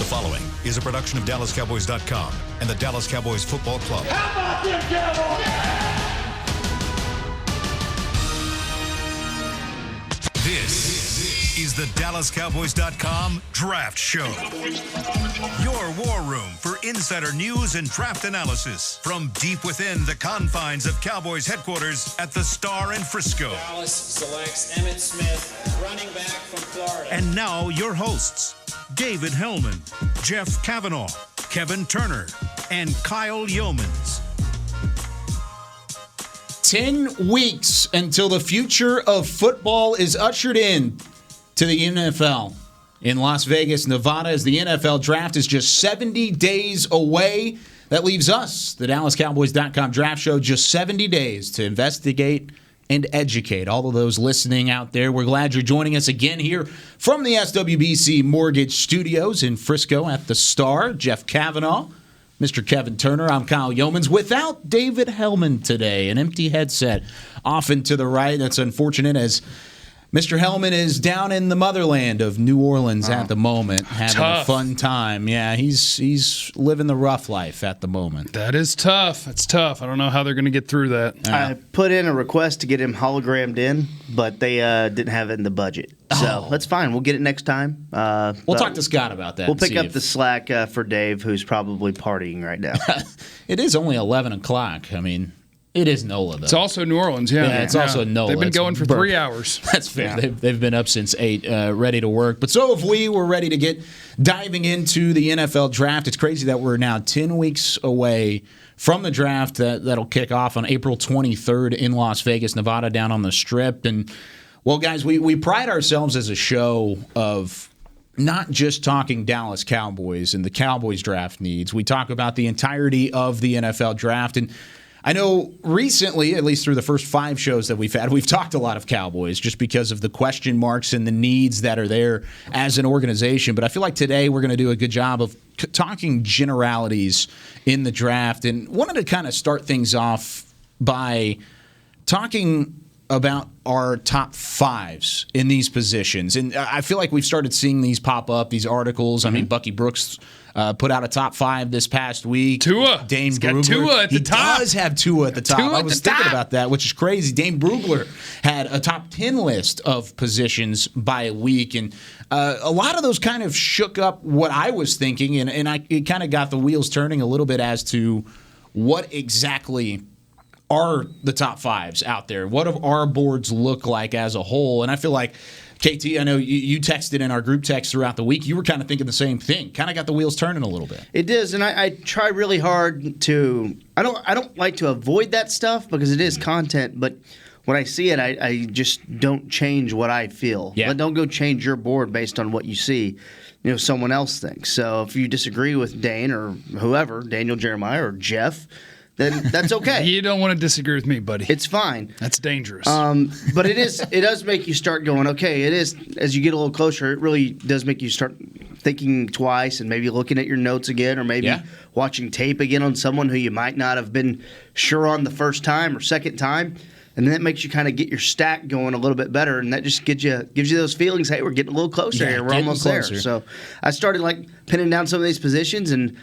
The following is a production of DallasCowboys.com and the Dallas Cowboys Football Club. How about them Cowboys? This is the DallasCowboys.com Draft Show. Your war room for insider news and draft analysis from deep within the confines of Cowboys headquarters at the Star in Frisco. Dallas selects Emmitt Smith, running back from Florida. And now your hosts, David Hellman, Jeff Kavanaugh, Kevin Turner, and Kyle Yeomans. 10 weeks until the future of football is ushered in to the NFL in Las Vegas, Nevada, as the NFL draft is just 70 days away. That leaves us, the DallasCowboys.com Draft Show, just 70 days to investigate and educate all of those listening out there. We're glad you're joining us again here from the SWBC Mortgage Studios in Frisco at the Star. Jeff Kavanaugh, Mr. Kevin Turner, I'm Kyle Yeomans. Without David Hellman today, an empty headset off and to the right. That's unfortunate, as Mr. Hellman is down in the motherland of New Orleans at the moment, having a fun time. Yeah, he's living the rough life at the moment. That is tough. It's tough. I don't know how they're going to get through that. I put in a request to get him hologrammed in, but they didn't have it in the budget. So that's fine. We'll get it next time. We'll talk to Scott about that. We'll pick up the slack for Dave, who's probably partying right now. It is only 11 o'clock. I mean, it is NOLA, though. It's also New Orleans, yeah. Yeah, it's also NOLA. They've been going for 3 hours. That's fair. Yeah. They've been up since 8, ready to work. But so have we. We're ready to get diving into the NFL draft. It's crazy that we're now 10 weeks away from the draft that'll kick off on April 23rd in Las Vegas, Nevada, down on the Strip. And, well, guys, we pride ourselves as a show of not just talking Dallas Cowboys and the Cowboys draft needs. We talk about the entirety of the NFL draft. And I know recently, at least through the first 5 shows that we've had, we've talked a lot of Cowboys just because of the question marks and the needs that are there as an organization. But I feel like today we're going to do a good job of talking generalities in the draft, and wanted to kind of start things off by talking about our top 5s in these positions. And I feel like we've started seeing these pop up, these articles. I mean, Bucky Brooks put out a top 5 this past week. Tua. Dane He's Brugler. got Tua at the top. He does have Tua at the top. I was thinking about that, which is crazy. Dane Brugler had a top 10 list of positions by week. And a lot of those kind of shook up what I was thinking. And it kind of got the wheels turning a little bit as to what exactly are the top 5s out there. What do our boards look like as a whole? And I feel like, KT, I know you texted in our group text throughout the week. You were kind of thinking the same thing. Kind of got the wheels turning a little bit. It does, and I try really hard to. I don't like to avoid that stuff because it is content. But when I see it, I just don't change what I feel. Yeah. But don't go change your board based on what you see. Someone else thinks. So if you disagree with Dane or whoever, Daniel Jeremiah or Jeff, then that's okay. You don't want to disagree with me, buddy. It's fine. That's dangerous. But it does make you start going, okay, it is, as you get a little closer, it really does make you start thinking twice and maybe looking at your notes again, or maybe watching tape again on someone who you might not have been sure on the first time or second time. And then that makes you kind of get your stack going a little bit better, and that just gives you those feelings, hey, we're getting a little closer here. We're almost there. So I started pinning down some of these positions, and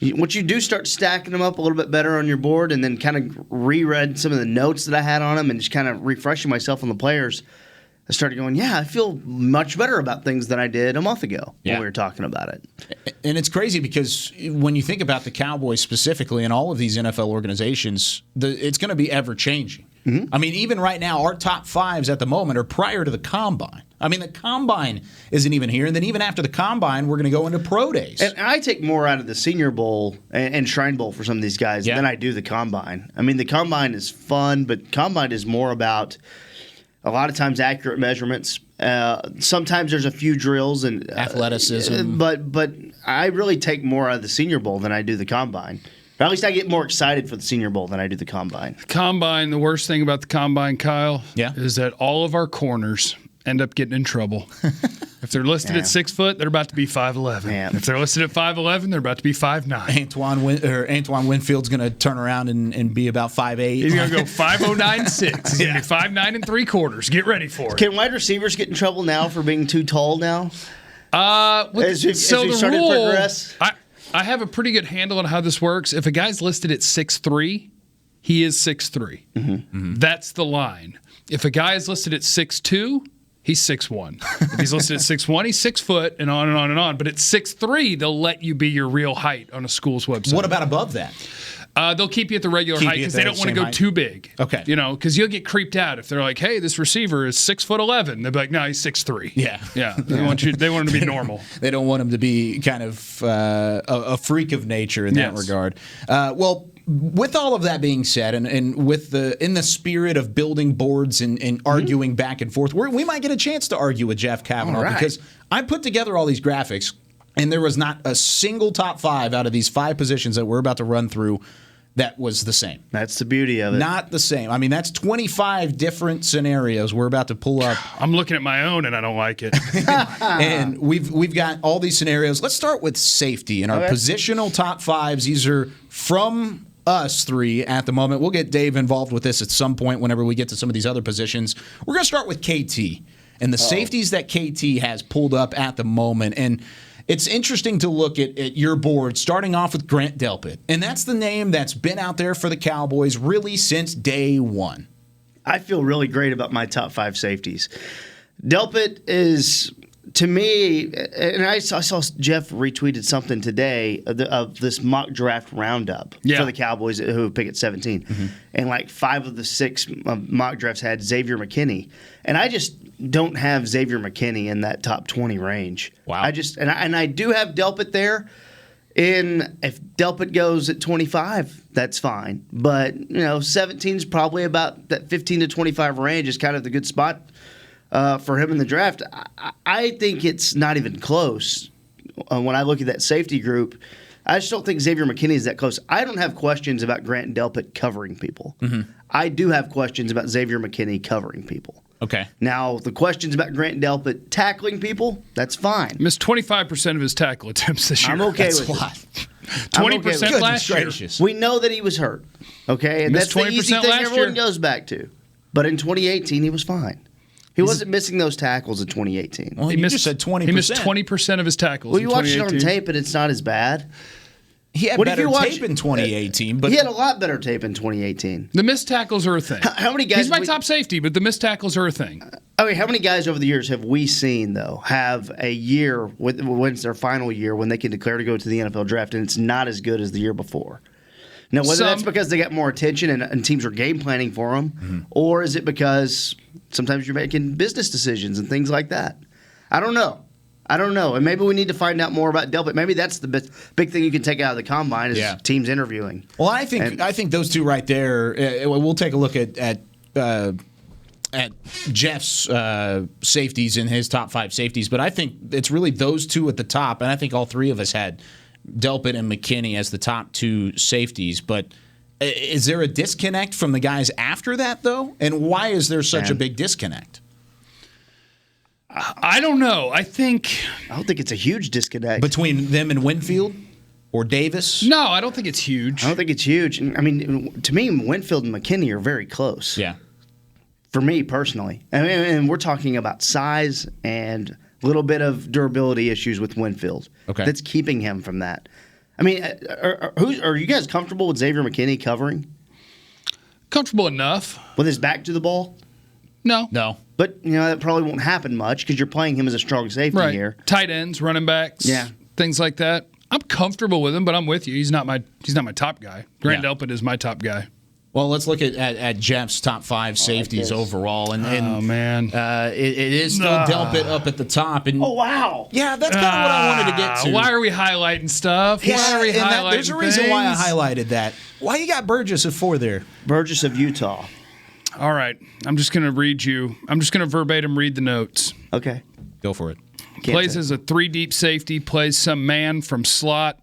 once you do start stacking them up a little bit better on your board, and then kind of reread some of the notes that I had on them and just kind of refreshing myself on the players, I started going, I feel much better about things than I did a month ago when we were talking about it. And it's crazy because when you think about the Cowboys specifically and all of these NFL organizations, it's going to be ever-changing. Mm-hmm. I mean, even right now, our top 5s at the moment are prior to the Combine. I mean, the Combine isn't even here. And then even after the Combine, we're going to go into Pro Days. And I take more out of the Senior Bowl and Shrine Bowl for some of these guys than I do the Combine. I mean, the Combine is fun, but Combine is more about a lot of times accurate measurements. Sometimes there's a few drills and athleticism. But I really take more out of the Senior Bowl than I do the Combine. Or at least I get more excited for the Senior Bowl than I do the Combine. Combine, the worst thing about the Combine, Kyle, is that all of our corners end up getting in trouble. If they're listed at 6 foot, they're about to be 5'11". If they're listed at 5'11", they're about to be 5'9". Antoine Winfield's going to turn around and be about 5'8". He's going to go 5'09.6". He's going to be 5'9 3/4". Get ready for it. Can wide receivers get in trouble now for being too tall now? As we started to progress? I have a pretty good handle on how this works. If a guy's listed at 6'3", he is 6'3". Mm-hmm. That's the line. If a guy is listed at 6'2", he's 6'1". If he's listed at 6'1", he's 6 foot, and on and on and on. But at 6'3", they'll let you be your real height on a school's website. What about above that? They'll keep you at the regular height because they don't want to go too big. Okay. Because you'll get creeped out if they're like, "Hey, this receiver is 6'11". They'll be like, "No, he's 6'3". Yeah. Yeah. They want him to be normal. They don't want him to be kind of a freak of nature in that regard. Well, with all of that being said, and with in the spirit of building boards and arguing back and forth, we might get a chance to argue with Jeff Kavanaugh because I put together all these graphics, and there was not a single top 5 out of these 5 positions that we're about to run through that was the same. That's the beauty of it. Not the same. I mean, that's 25 different scenarios we're about to pull up. I'm looking at my own, and I don't like it. And we've got all these scenarios. Let's start with safety and our positional top 5s. These are from us 3 at the moment. We'll get Dave involved with this at some point whenever we get to some of these other positions. We're going to start with KT and the safeties that KT has pulled up at the moment. And it's interesting to look at your board, starting off with Grant Delpit. And that's the name that's been out there for the Cowboys really since day one. I feel really great about my top 5 safeties. Delpit is, to me, and I saw Jeff retweeted something today of this mock draft roundup for the Cowboys who pick at 17. Mm-hmm. And like 5 of the 6 mock drafts had Xavier McKinney. And I just don't have Xavier McKinney in that top 20 range. Wow. I do have Delpit there. And if Delpit goes at 25, that's fine. But, 17 is probably about that 15 to 25 range is kind of the good spot for him in the draft. I think it's not even close. When I look at that safety group, I just don't think Xavier McKinney is that close. I don't have questions about Grant Delpit covering people. Mm-hmm. I do have questions about Xavier McKinney covering people. Okay. Now, the questions about Grant Delpit tackling people, that's fine. Missed 25% of his tackle attempts this year. I'm okay with it. 20% last year. We know that he was hurt. Okay, and that's the easy thing everyone goes back to. But in 2018, he was fine. He wasn't missing those tackles in 2018. Well, he just said 20%. He missed 20% of his tackles. Well, you watch it on tape, and it's not as bad. He had better tape in 2018, but he had a lot better tape in 2018. The missed tackles are a thing. How many guys? He's my top safety, but the missed tackles are a thing. I mean, how many guys over the years have we seen though have a year when it's their final year when they can declare to go to the NFL draft and it's not as good as the year before? Now, whether that's because they got more attention and teams are game planning for them, or is it because sometimes you're making business decisions and things like that? I don't know. And maybe we need to find out more about Delpit. Maybe that's the big thing you can take out of the combine is teams interviewing. Well, I think those two right there. We'll take a look at Jeff's safeties in his top 5 safeties, but I think it's really those two at the top, and I think all 3 of us had Delpit and McKinney as the top 2 safeties. But is there a disconnect from the guys after that, though? And why is there such a big disconnect? I don't know. I don't think it's a huge disconnect between them and Winfield or Davis. No, I don't think it's huge. I don't think it's huge. I mean, to me, Winfield and McKinney are very close. Yeah. For me personally, and we're talking about size and a little bit of durability issues with Winfield. Okay. That's keeping him from that. I mean, are you guys comfortable with Xavier McKinney covering? Comfortable enough. With his back to the ball? No. But, that probably won't happen much because you're playing him as a strong safety here. Tight ends, running backs, things like that. I'm comfortable with him, but I'm with you. He's not my top guy. Grant Delpit is my top guy. Well, let's look at Jeff's top 5 safeties overall. Oh, man. It is still Delpit up at the top. And, oh, wow. Yeah, that's kind of what I wanted to get to. Why are we highlighting stuff? Yeah, why are we highlighting there's a reason things? why I highlighted that. Why you got Burgess at 4 there? Burgess of Utah. All right. I'm just going to verbatim read the notes. Okay. Go for it. Plays as a 3-deep safety, plays some man from slot.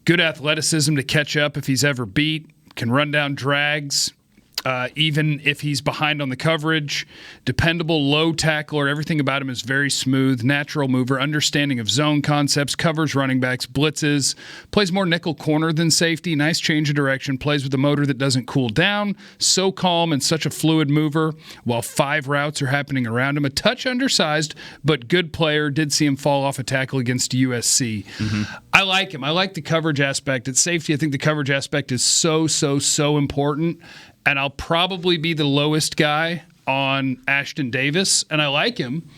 Good athleticism to catch up if he's ever beat. Can run down drags. Even if he's behind on the coverage, dependable, low tackler, everything about him is very smooth, natural mover, understanding of zone concepts, covers running backs, blitzes, plays more nickel corner than safety, nice change of direction, plays with a motor that doesn't cool down, so calm and such a fluid mover while 5 routes are happening around him. A touch undersized, but good player. Did see him fall off a tackle against USC. I like him. I like the coverage aspect. At safety, I think the coverage aspect is so important. And I'll probably be the lowest guy on Ashton Davis, and I like him.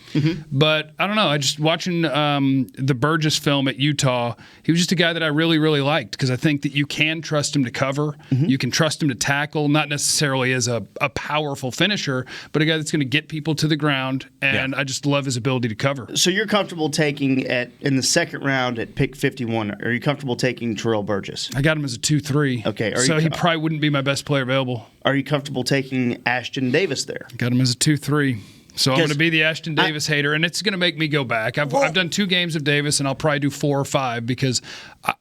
But I don't know. I just watching the Burgess film at Utah, he was just a guy that I really, really liked because I think that you can trust him to cover. You can trust him to tackle, not necessarily as a powerful finisher, but a guy that's going to get people to the ground, and I just love his ability to cover. So you're comfortable taking in the second round at pick 51, are you comfortable taking Terrell Burgess? I got him as a 2-3. Okay. So he probably wouldn't be my best player available. Are you comfortable taking Ashton Davis there? Got him as a 2-3. So I'm going to be the Ashton Davis hater, and it's going to make me go back. I've done 2 games of Davis, and I'll probably do 4 or 5 because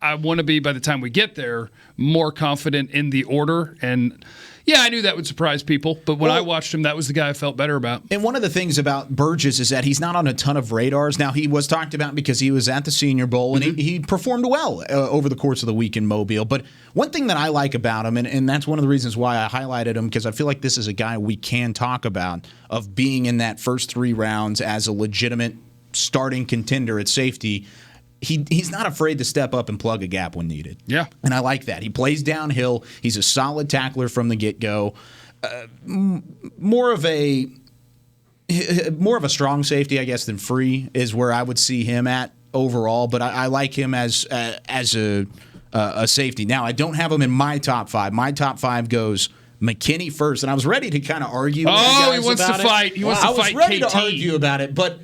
I want to be, by the time we get there, more confident in the order. And yeah, I knew that would surprise people, but when I watched him, that was the guy I felt better about. And one of the things about Burgess is that he's not on a ton of radars. Now, he was talked about because he was at the Senior Bowl, and he performed well over the course of the week in Mobile. But one thing that I like about him, and that's one of the reasons why I highlighted him, because I feel like this is a guy we can talk about, of being in that first 3 rounds as a legitimate starting contender at safety. He's not afraid to step up and plug a gap when needed. Yeah. And I like that. He plays downhill. He's a solid tackler from the get-go. More of a strong safety, I guess, than free is where I would see him at overall. But I like him as a safety. Now, I don't have him in my top 5. My top 5 goes McKinney first, and I was ready to kind of argue. He wants to fight. He wants to fight. I was ready KT. to argue about it, but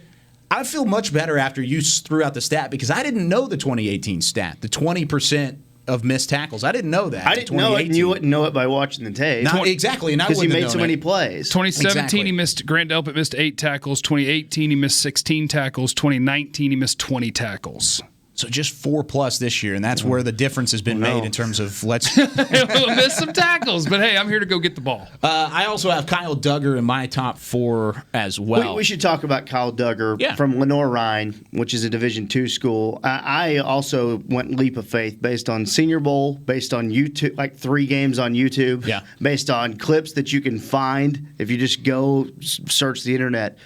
I feel much better after you threw out the stat because I didn't know the 2018 stat, the 20% of missed tackles. I didn't know that. I didn't know it, and you wouldn't know it by watching the tape. Exactly, and I wouldn't because he have made so many plays. 2017, he missed. Grant Delpit missed 8 tackles. 2018, he missed 16 tackles. 2019, he missed 20 tackles. So just 4+ this year, and that's where the difference has been made in terms of let's We'll miss some tackles, but hey, I'm here to go get the ball. I also have Kyle Duggar in my top 4 as well. We should talk about Kyle Duggar from Lenoir-Rhyne, which is a Division II school. I also went leap of faith based on Senior Bowl, based on YouTube, like 3 games on YouTube, based on clips that you can find if you just go search the internet.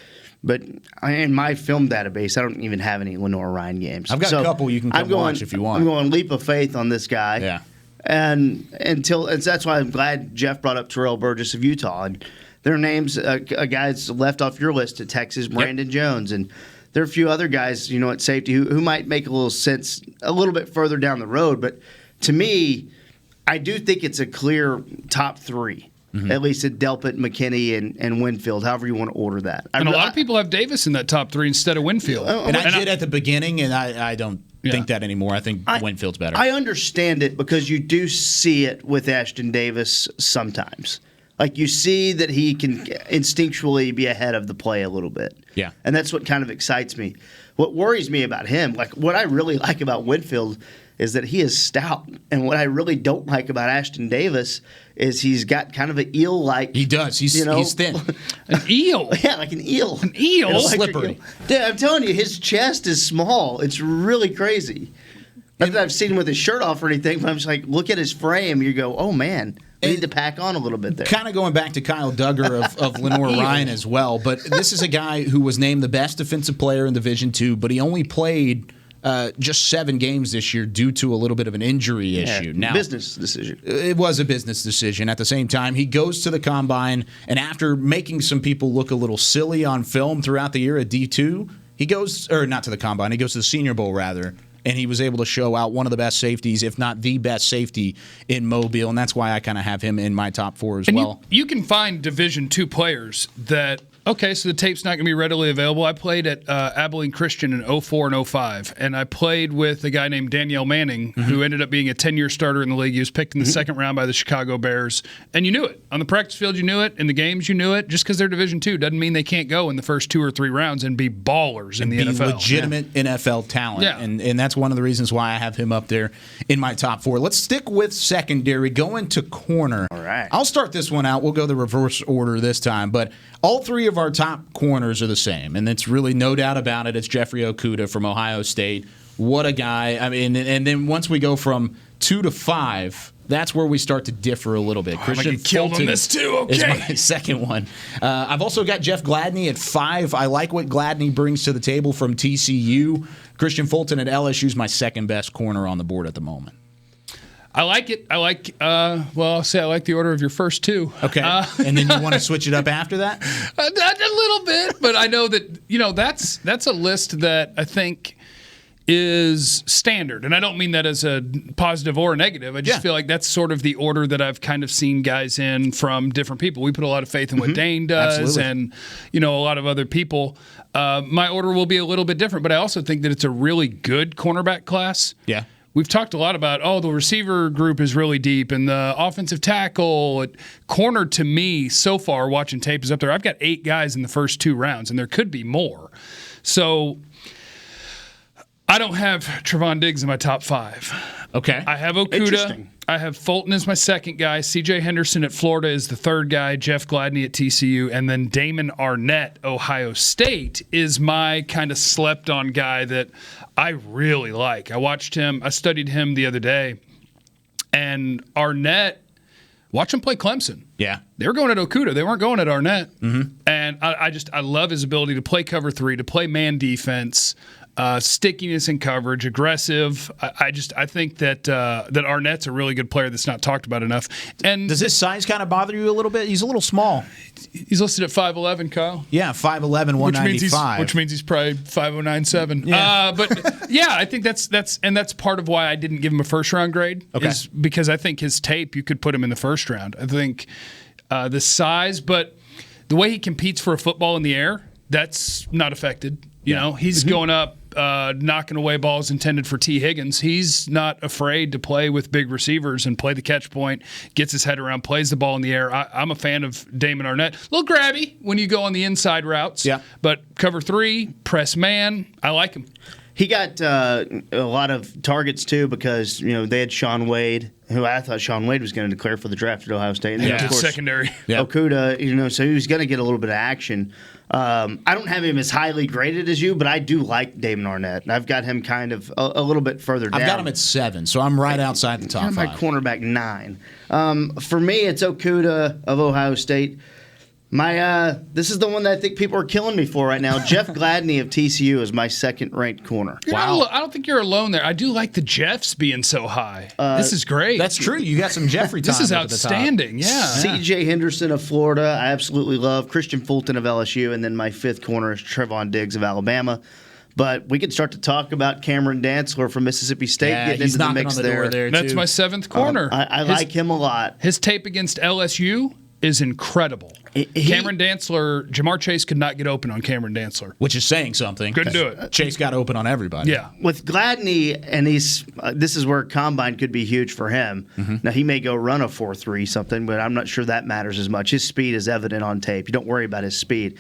But in my film database, I don't even have any Lenoir-Rhyne games. I've got a couple you can watch if you want. I'm going leap of faith on this guy. Yeah. And that's why I'm glad Jeff brought up Terrell Burgess of Utah. And their names, a guy's left off your list at Texas, Brandon Jones. And there are a few other guys, at safety who might make a little sense a little bit further down the road. But to me, I do think it's a clear top 3. At least at Delpit, McKinney, and Winfield, however you want to order that. And a lot of people have Davis in that top 3 instead of Winfield. And I did at the beginning, and I don't think that anymore. I think Winfield's better. I understand it because you do see it with Ashton Davis sometimes. Like you see that he can instinctually be ahead of the play a little bit. Yeah. And that's what kind of excites me. What worries me about him, like what I really like about Winfield is that he is stout. And what I really don't like about Ashton Davis is he's got kind of an eel-like. He does. He's thin. An eel? Yeah, like an eel. An eel? An slippery. Dude, I'm telling you, his chest is small. It's really crazy. Not that I've seen him with his shirt off or anything, but I'm just like, look at his frame. You go, oh, man. We need to pack on a little bit there. Kind of going back to Kyle Duggar of Lenoir-Rhyne as well, but this is a guy who was named the best defensive player in Division II, but he only played just 7 games this year due to a little bit of an injury issue. Now, business decision. It was a business decision. At the same time, he goes to the Combine, and after making some people look a little silly on film throughout the year at D2, he goes, or not to the Combine, he goes to the Senior Bowl, rather, and he was able to show out one of the best safeties, if not the best safety in Mobile, and that's why I kind of have him in my top 4 as well. You can find Division II players that, okay, so the tape's not going to be readily available. I played at Abilene Christian in 04 and 05, and I played with a guy named Danielle Manning, who ended up being a 10-year starter in the league. He was picked in the second round by the Chicago Bears, and you knew it. On the practice field, you knew it. In the games, you knew it. Just because they're Division II doesn't mean they can't go in the first 2 or 3 rounds and be ballers in the NFL. Legitimate NFL talent, and that's that's one of the reasons why I have him up there in my top 4. Let's stick with secondary, going to corner. All right. I'll start this one out. We'll go the reverse order this time, but all 3 of our top corners are the same, and it's really no doubt about it. It's Jeffrey Okudah from Ohio State. What a guy. I mean, and then once we go from 2 to 5, that's where we start to differ a little bit. Christian Fulton is my second one. I've also got Jeff Gladney at 5. I like what Gladney brings to the table from TCU. Christian Fulton at LSU is my second best corner on the board at the moment. I like it. I like, I'll say I like the order of your first 2. Okay. And then you want to switch it up after that? A little bit, but I know that, that's a list that I think is standard. And I don't mean that as a positive or a negative. I just feel like that's sort of the order that I've kind of seen guys in from different people. We put a lot of faith in what Dane does. Absolutely. And, a lot of other people. My order will be a little bit different, but I also think that it's a really good cornerback class. Yeah. We've talked a lot about, the receiver group is really deep and the offensive tackle. Corner, to me, so far, watching tape is up there. I've got 8 guys in the first 2 rounds, and there could be more. So I don't have Trevon Diggs in my top 5. Okay. I have Okudah. I have Fulton as my second guy. C.J. Henderson at Florida is the third guy. Jeff Gladney at TCU. And then Damon Arnett, Ohio State, is my kind of slept-on guy that I really like. I watched him. I studied him the other day. And Arnett, watch him play Clemson. Yeah. They were going at Okudah. They weren't going at Arnett. Mm-hmm. And I love his ability to play cover 3, to play man defense. Stickiness in coverage, aggressive. I think that Arnett's a really good player that's not talked about enough. And does his size kind of bother you a little bit? He's a little small. He's listed at 5'11", Kyle. Yeah, 5'11", 195. Which means he's probably 5'09", Yeah. But yeah, I think that's part of why I didn't give him a first round grade. Okay. Is because I think his tape, you could put him in the first round. I think the size, but the way he competes for a football in the air, that's not affected. He's going up, knocking away balls intended for T. Higgins. He's not afraid to play with big receivers and play the catch point, gets his head around, plays the ball in the air. I'm a fan of Damon Arnett. A little grabby when you go on the inside routes. Yeah. But cover 3, press man, I like him. He got a lot of targets, too, because, they had Sean Wade, who I thought Sean Wade was going to declare for the draft at Ohio State. And of course, secondary. Okudah, so he was going to get a little bit of action. I don't have him as highly graded as you, but I do like Damon Arnett. I've got him kind of a little bit further down. I've got him at 7, so I'm right outside the top 5. My cornerback 9. For me, it's Okudah of Ohio State. This is the one that I think people are killing me for right now. Jeff Gladney of TCU is my second-ranked corner. Wow. I don't think you're alone there. I do like the Jeffs being so high. This is great. That's true. You got some Jeffrey time. This is outstanding. Yeah. C.J. Henderson of Florida, I absolutely love. Christian Fulton of LSU, and then my 5th corner is Trevon Diggs of Alabama. But we could start to talk about Cameron Dantzler from Mississippi State getting into the mix there. That's my 7th corner. I like him a lot. His tape against LSU is incredible. Cameron Dantzler, Jamar Chase could not get open on Cameron Dantzler. Which is saying something. Couldn't do it. Chase got open on everybody. Yeah. With Gladney, and this is where Combine could be huge for him. Mm-hmm. Now, he may go run a 4.3 something, but I'm not sure that matters as much. His speed is evident on tape. You don't worry about his speed.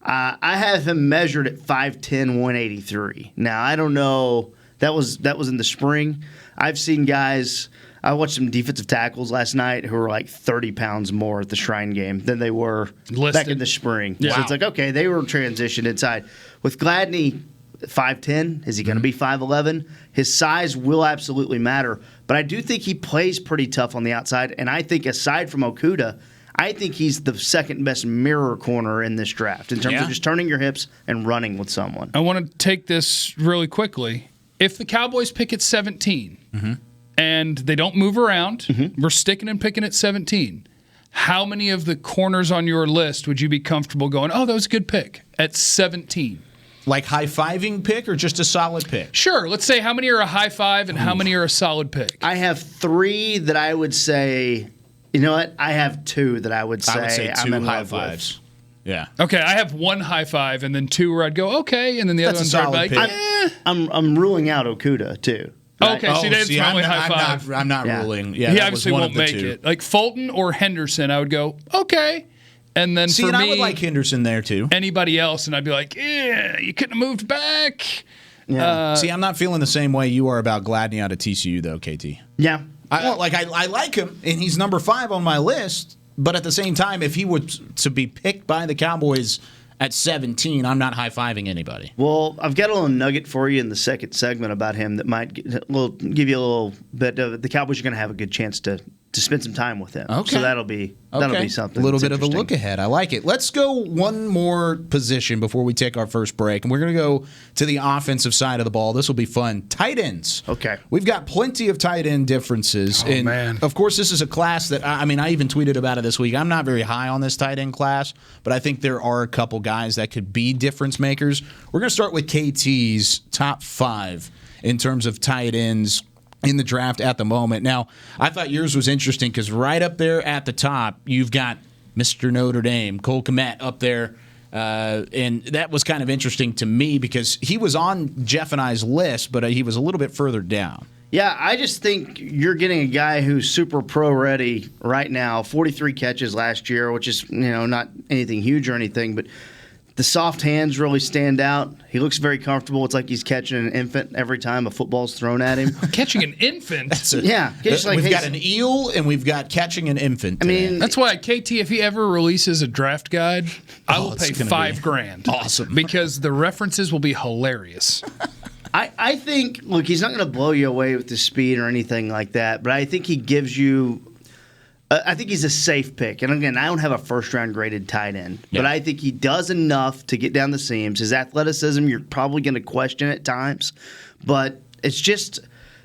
I have him measured at 5'10", 183. Now, I don't know. That was in the spring. I've seen guys – I watched some defensive tackles last night who were like 30 pounds more at the Shrine game than they were back in the spring. Yeah. So it's like, okay, they were transitioned inside. With Gladney, 5'10", is he going to be 5'11"? His size will absolutely matter. But I do think he plays pretty tough on the outside. And I think aside from Okudah, I think he's the second best mirror corner in this draft in terms of just turning your hips and running with someone. I want to take this really quickly. If the Cowboys pick at 17 and they don't move around, we're sticking and picking at 17. How many of the corners on your list would you be comfortable going, oh, that was a good pick at 17? Like high-fiving pick or just a solid pick? Sure. Let's say how many are a high five and how many are a solid pick. I have 3 that I would say, you know what? I have 2 that I would say, I would say 2 I'm in high love fives. With. Yeah. Okay, I have 1 high five and then 2 where I'd go, okay, and then the That's other ones a are solid like, pick. I'm ruling out Okudah, too. Right? Okay, that's my only high five. I'm not ruling. Yeah, he that obviously was one won't of the make 2. it. Like Fulton or Henderson, I would go, okay. And then for me, I would like Henderson there too. Anybody else, and I'd be like, you couldn't have moved back. Yeah. See, I'm not feeling the same way you are about Gladney out of TCU, though, KT. Yeah. I like him, and he's number 5 on my list. But at the same time, if he were to be picked by the Cowboys at 17, I'm not high-fiving anybody. Well, I've got a little nugget for you in the second segment about him that might give you a little bit of the Cowboys are going to have a good chance to spend some time with him. Okay. So that'll be something. A little bit of a look ahead. I like it. Let's go one more position before we take our first break, and we're going to go to the offensive side of the ball. This will be fun. Tight ends. Okay. We've got plenty of tight end differences. Oh, man. Of course, this is a class that, I even tweeted about it this week. I'm not very high on this tight end class, but I think there are a couple guys that could be difference makers. We're going to start with KT's top 5 in terms of tight ends in the draft at the moment. Now, I thought yours was interesting because right up there at the top, you've got Mr. Notre Dame, Cole Kmet up there. And that was kind of interesting to me because he was on Jeff and I's list, but he was a little bit further down. Yeah, I just think you're getting a guy who's super pro ready right now. 43 catches last year, which is not anything huge or anything, but the soft hands really stand out. He looks very comfortable. It's like he's catching an infant every time a football's thrown at him. Catching an infant? Yeah. We've got an eel and we've got catching an infant today. That's why, KT, if he ever releases a draft guide, I will pay $5,000. Awesome. Because the references will be hilarious. I think, look, he's not going to blow you away with the speed or anything like that, but I think he gives you I think he's a safe pick. And again, I don't have a first-round graded tight end, but I think he does enough to get down the seams. His athleticism, you're probably going to question at times, but it's just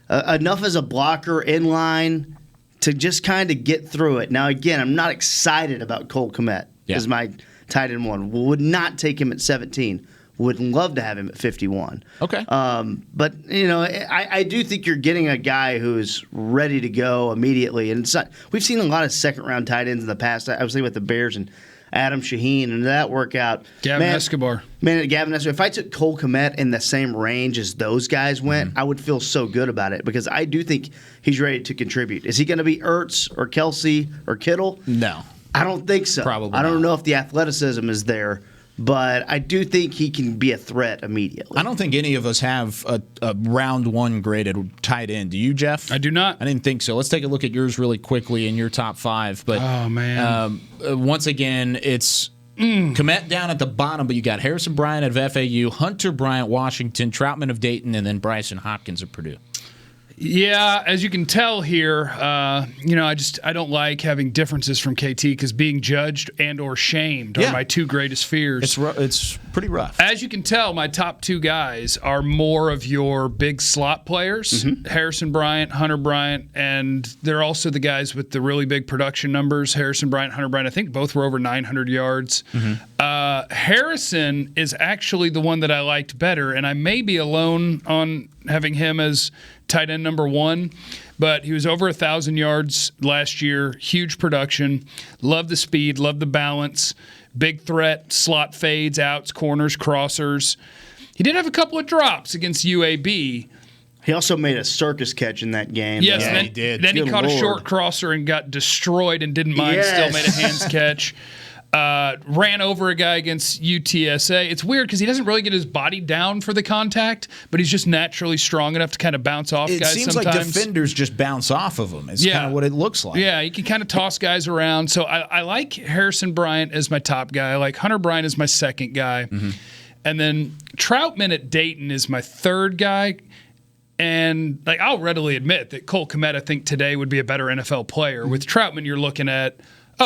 enough as a blocker in line to just kind of get through it. Now, again, I'm not excited about Cole Kmet as my tight end 1. Would not take him at 17. Would love to have him at 51. Okay. But, I do think you're getting a guy who's ready to go immediately. And we've seen a lot of second-round tight ends in the past. I was thinking with the Bears and Adam Shaheen and that workout. Gavin Escobar. Gavin Escobar. If I took Cole Kmet in the same range as those guys went, I would feel so good about it because I do think he's ready to contribute. Is he going to be Ertz or Kelsey or Kittle? No. I don't think so. Probably I don't not. know if the athleticism is there. But I do think he can be a threat immediately. I don't think any of us have a round 1 graded tight end. Do you, Jeff? I do not. I didn't think so. Let's take a look at yours really quickly in your top 5. But oh, man. Once again, it's Kmet down at the bottom, but you got Harrison Bryant of FAU, Hunter Bryant, Washington, Troutman of Dayton, and then Bryson Hopkins of Purdue. Yeah, as you can tell here, I don't like having differences from KT because being judged and or shamed are my 2 greatest fears. It's pretty rough. As you can tell, my top 2 guys are more of your big slot players, Harrison Bryant, Hunter Bryant, and they're also the guys with the really big production numbers. Harrison Bryant, Hunter Bryant, I think both were over 900 yards. Harrison is actually the one that I liked better, and I may be alone on having him as tight end number 1, but he was over 1,000 yards last year. Huge production. Love the speed. Love the balance. Big threat. Slot fades, outs, corners, crossers. He did have a couple of drops against UAB. He also made a circus catch in that game. Yes, he did. Then he Good caught Lord. a short crosser and got destroyed and didn't mind. Yes. Still made a hands catch. Ran over a guy against UTSA. It's weird because he doesn't really get his body down for the contact, but he's just naturally strong enough to kind of bounce off guys sometimes. It seems like defenders just bounce off of him. It's kind of what it looks like. Yeah, he can kind of toss guys around. So I like Harrison Bryant as my top guy. I like Hunter Bryant as my second guy. And then Troutman at Dayton is my third guy. And I'll readily admit that Cole Kmet, I think, today would be a better NFL player. With Troutman, you're looking at,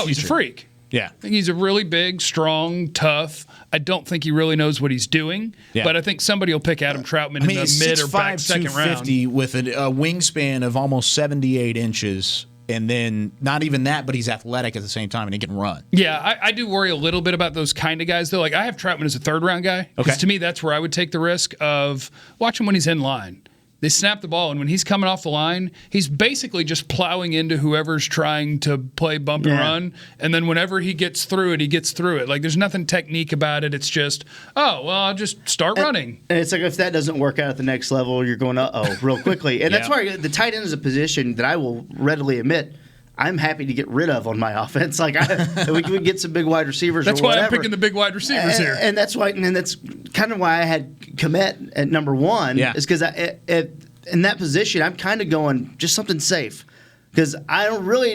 he's a freak. Yeah. I think he's a really big, strong, tough. I don't think he really knows what he's doing, but I think somebody will pick Adam Troutman in the mid or back second round. With a wingspan of almost 78 inches, and then not even that, but he's athletic at the same time, and he can run. Yeah, I do worry a little bit about those kind of guys, though. I have Troutman as a third-round guy. Because to me, that's where I would take the risk of watching when he's in line. They snap the ball, and when he's coming off the line, he's basically just plowing into whoever's trying to play bump and run. And then whenever he gets through it, he gets through it. There's nothing technique about it. It's just, I'll just start running. And it's like if that doesn't work out at the next level, you're going, real quickly. And that's why the tight end is a position that I will readily admit I'm happy to get rid of on my offense. Like we can get some big wide receivers. That's or why whatever. I'm picking the big wide receivers here, and that's why, and that's kind of why I had Kmet at number 1. Yeah. Is because in that position, I'm kind of going just something safe. Because I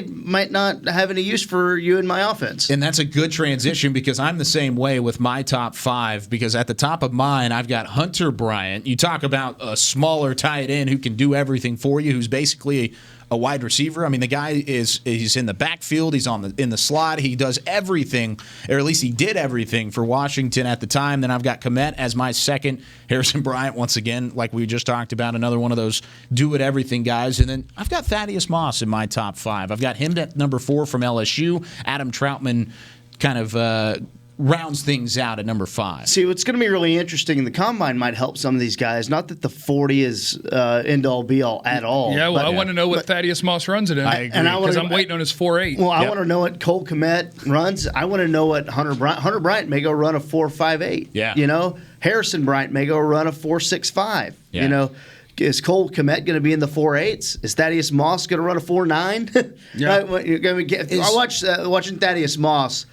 might not have any use for you in my offense. And that's a good transition because I'm the same way with my top 5 because at the top of mine, I've got Hunter Bryant. You talk about a smaller tight end who can do everything for you, who's basically a wide receiver. I mean, the guy he's in the backfield. He's in the slot. He does everything, or at least he did everything for Washington at the time. Then I've got Kmet as my second. Harrison Bryant, once again, like we just talked about, another one of those do-it-everything guys. And then I've got Thaddeus Moss in my top 5. I've got him at number 4 from LSU. Adam Troutman kind of rounds things out at number 5. See, what's going to be really interesting, and the Combine might help some of these guys. Not that the 40 is end-all, be-all at all. Yeah, well, I want to know what Thaddeus Moss runs it in. I agree. Because I'm waiting on his 4.8. Well, I want to know what Cole Kmet runs. I want to know what Hunter Bryant may go run a 4.58. Yeah. You know, Harrison Bryant may go run a 4.65. Yeah. You know, is Cole Kmet going to be in the 4.8s? Is Thaddeus Moss going to run a 4.9? Yeah. Watching Thaddeus Moss.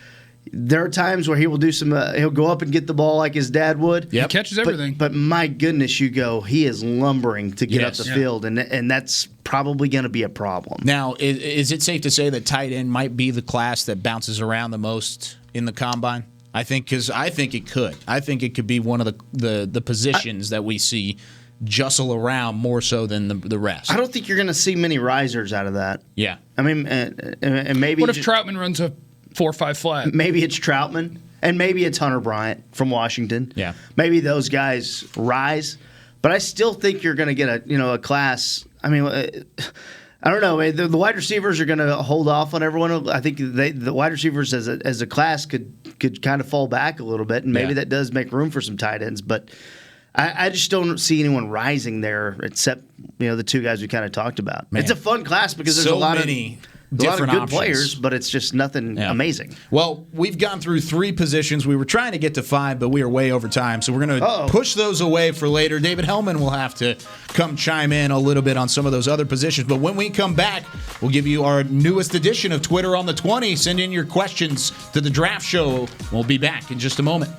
There are times where he will do he'll go up and get the ball like his dad would. Yep. He catches everything. But my goodness, he is lumbering to get up the field, and that's probably going to be a problem. Now, is it safe to say that tight end might be the class that bounces around the most in the Combine? I think it could. I think it could be one of the positions that we see jostle around more so than the rest. I don't think you're going to see many risers out of that. Yeah. I mean, and maybe. What if Troutman runs a 4.5 flat? Maybe it's Troutman, and maybe it's Hunter Bryant from Washington. Yeah. Maybe those guys rise, but I still think you're going to get a class. I mean, I don't know. The wide receivers are going to hold off on everyone. I think the wide receivers as a class could kind of fall back a little bit, and maybe that does make room for some tight ends. But I just don't see anyone rising there except the 2 guys we kind of talked about. Man. It's a fun class because there's So a lot many of different good options. players, but it's just nothing amazing. Well, we've gone through 3 positions. We were trying to get to 5, but we are way over time, so we're going to push those away for later. David Hellman will have to come chime in a little bit on some of those other positions, but when we come back, we'll give you our newest edition of Twitter on the 20. Send in your questions to the Draft Show. We'll be back in just a moment.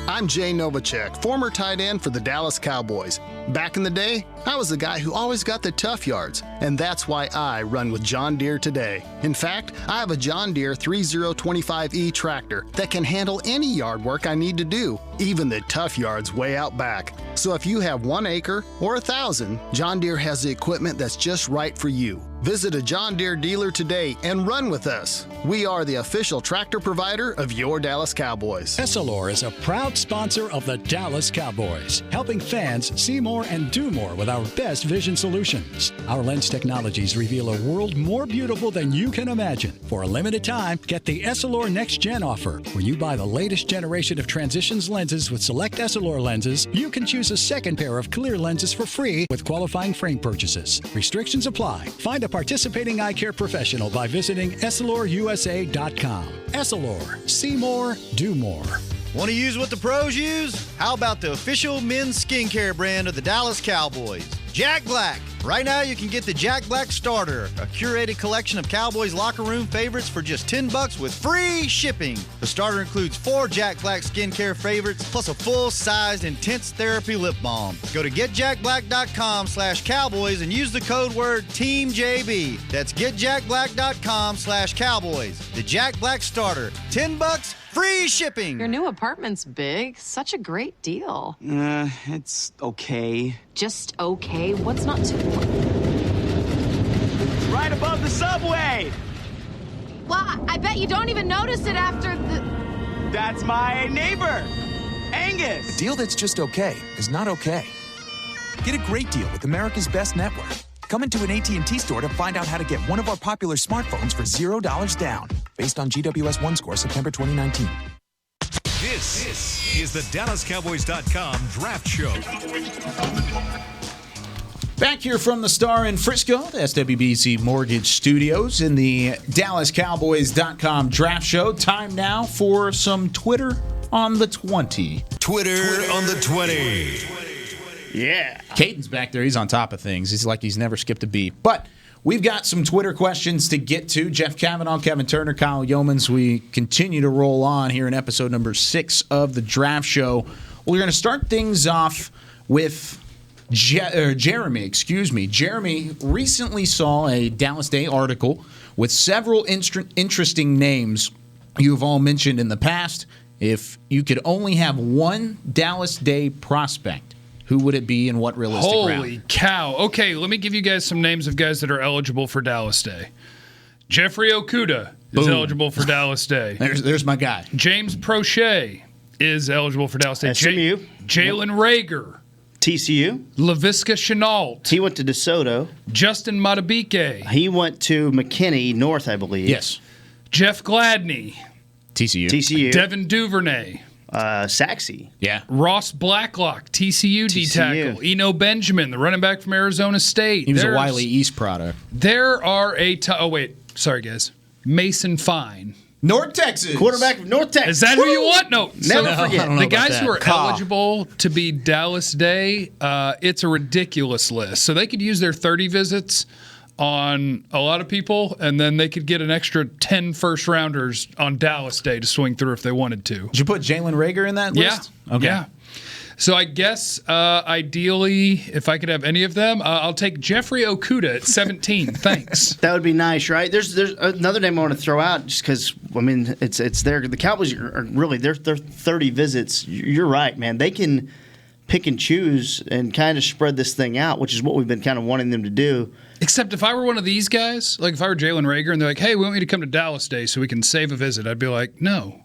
I'm Jay Novacek, former tight end for the Dallas Cowboys. Back in the day, I was the guy who always got the tough yards, and that's why I run with John Deere today. In fact, I have a John Deere 3025E tractor that can handle any yard work I need to do, even the tough yards way out back. So if you have 1 acre or 1,000, John Deere has the equipment that's just right for you. Visit a John Deere dealer today and run with us. We are the official tractor provider of your Dallas Cowboys. Essilor is a proud sponsor of the Dallas Cowboys, helping fans see more and do more with our best vision solutions. Our lens technologies reveal a world more beautiful than you can imagine. For a limited time, get the Essilor Next Gen offer. When you buy the latest generation of Transitions lenses with select Essilor lenses, you can choose a second pair of clear lenses for free with qualifying frame purchases. Restrictions apply. Find a participating eye care professional by visiting EssilorUSA.com. Essilor. See more, do more. Want to use what the pros use? How about the official men's skincare brand of the Dallas Cowboys, Jack Black? Right now, you can get the Jack Black Starter, a curated collection of Cowboys locker room favorites for just $10 with free shipping. The starter includes 4 Jack Black skincare favorites, plus a full-sized intense therapy lip balm. Go to getjackblack.com/Cowboys and use the code word TEAMJB. That's getjackblack.com/Cowboys. The Jack Black Starter, $10, free shipping. Your new apartment's big. Such a great deal. It's okay. Just okay? What's not to... It's right above the subway! Well, I bet you don't even notice it after the... That's my neighbor, Angus! A deal that's just okay is not okay. Get a great deal with America's Best Network. Come into an AT&T store to find out how to get one of our popular smartphones for $0 down. Based on GWS One score, September 2019. This is the DallasCowboys.com Draft Show. Back here from the Star in Frisco, the SWBC Mortgage Studios in the DallasCowboys.com Draft Show. Time now for some Twitter on the 20. Twitter on the 20. Yeah. Caden's back there. He's on top of things. He's like he's never skipped a beat. But we've got some Twitter questions to get to. Jeff Cavanaugh, Kevin Turner, Kyle Yeomans. We continue to roll on here in episode number 6 of the Draft Show. We're going to start things off with Jeremy. Jeremy recently saw a Dallas Day article with several interesting names you've all mentioned in the past. If you could only have one Dallas Day prospect, who would it be and what realistic round? Holy cow. Okay, let me give you guys some names of guys that are eligible for Dallas Day. Jeffrey Okudah is eligible for Dallas Day. There's my guy. James Prochet is eligible for Dallas Day. SMU. Jalen Rager. TCU. Laviska Shenault. He went to DeSoto. Justin Matabike. He went to McKinney North, I believe. Yes. Jeff Gladney. TCU. Devin Duvernay. Saxey. Yeah. Ross Blacklock, TCU D-tackle. Eno Benjamin, the running back from Arizona State. He was a Wiley East product. There are sorry guys. Mason Fine. North Texas. Quarterback of North Texas. Is that who you want? No. Never forget. The guys who are eligible to be Dallas Day, it's a ridiculous list. So they could use their 30 visits on a lot of people, and then they could get an extra 10 first-rounders on Dallas Day to swing through if they wanted to. Did you put Jalen Rager in that list? Yeah. Okay. Yeah. So I guess ideally, if I could have any of them, I'll take Jeffrey Okudah at 17. Thanks. That would be nice, right? There's another name I want to throw out just because it's there. The Cowboys are really they're 30 visits. You're right, man. They can pick and choose and kind of spread this thing out, which is what we've been kind of wanting them to do. Except if I were one of these guys, like if I were Jalen Rager and they're like, "Hey, we want you to come to Dallas Day so we can save a visit," I'd be like, "No,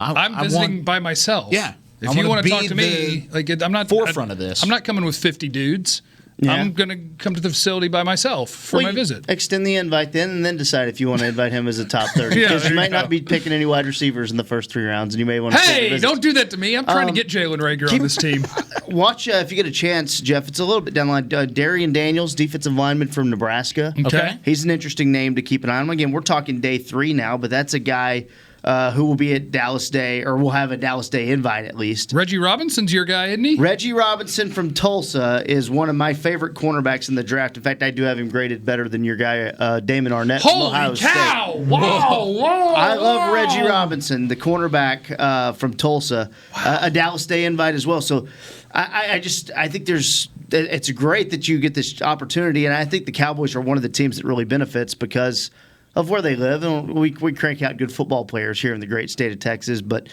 I'm visiting by myself." Yeah. If you want to talk to me, I'm not forefront of this. I'm not coming with 50 dudes. Yeah. I'm going to come to the facility by myself for my visit. Extend the invite then, and then decide if you want to invite him as a top 30. Because you might not be picking any wide receivers in the first 3 rounds, and you may want to. Hey, don't do that to me. I'm trying to get Jalen Rager on this team. Watch if you get a chance, Jeff. It's a little bit down the line. Darian Daniels, defensive lineman from Nebraska. Okay, he's an interesting name to keep an eye on. Again, we're talking day 3 now, but that's a guy who will be at Dallas Day, or will have a Dallas Day invite at least. Reggie Robinson's your guy, isn't he? Reggie Robinson from Tulsa is one of my favorite cornerbacks in the draft. In fact, I do have him graded better than your guy, Damon Arnett from Ohio State. Holy cow! Whoa! I love Reggie Robinson, the cornerback from Tulsa. A Dallas Day invite as well. So I think it's great that you get this opportunity, and I think the Cowboys are one of the teams that really benefits because of where they live. And we crank out good football players here in the great state of Texas, but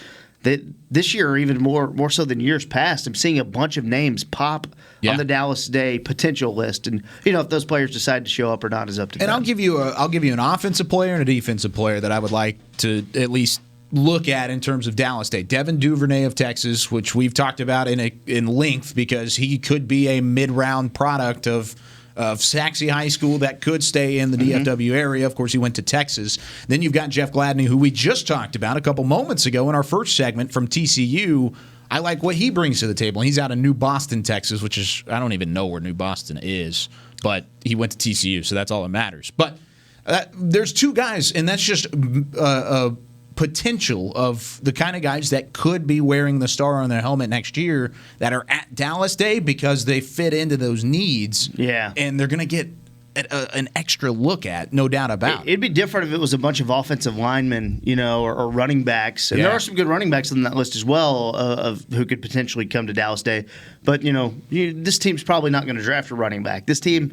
this year, even more so than years past, I'm seeing a bunch of names pop on the Dallas Day potential list, and if those players decide to show up or not is up to them. And I'll give you an offensive player and a defensive player that I would like to at least look at in terms of Dallas Day. Devin Duvernay of Texas, which we've talked about in length because he could be a mid-round product of Saxey High School that could stay in the DFW area. Of course, he went to Texas. Then you've got Jeff Gladney, who we just talked about a couple moments ago in our first segment from TCU. I like what he brings to the table. He's out of New Boston, Texas, which is, I don't even know where New Boston is, but he went to TCU, so that's all that matters. But there's 2 guys, and that's just a potential of the kind of guys that could be wearing the star on their helmet next year that are at Dallas Day because they fit into those needs. Yeah. And they're going to get an extra look at, no doubt about it. It'd be different if it was a bunch of offensive linemen, or running backs. And there are some good running backs on that list as well of who could potentially come to Dallas Day. But, this team's probably not going to draft a running back. This team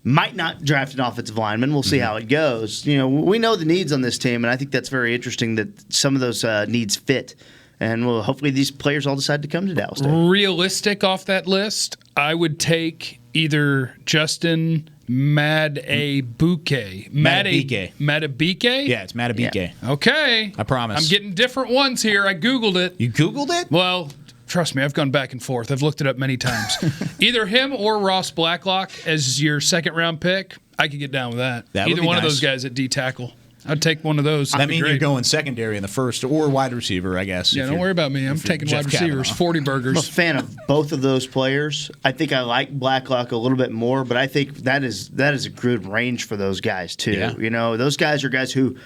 might not draft an offensive lineman. We'll see how it goes. We know the needs on this team, and I think that's very interesting that some of those needs fit. And hopefully these players all decide to come to Dallas Day. Realistic off that list, I would take either Justin Madubuike. Madubuike? Yeah, it's Madubuike. Yeah. Okay. I promise. I'm getting different ones here. I Googled it. You Googled it? Well, trust me, I've gone back and forth. I've looked it up many times. Either him or Ross Blacklock as your second-round pick, I could get down with that. Either one of those guys at D-tackle. I'd take one of those. That means you're going secondary in the first or wide receiver, I guess. Yeah, don't worry about me. I'm taking wide receivers, 40 burgers. I'm a fan of both of those players. I think I like Blacklock a little bit more, but I think that is a good range for those guys, too. Yeah. Those guys are guys who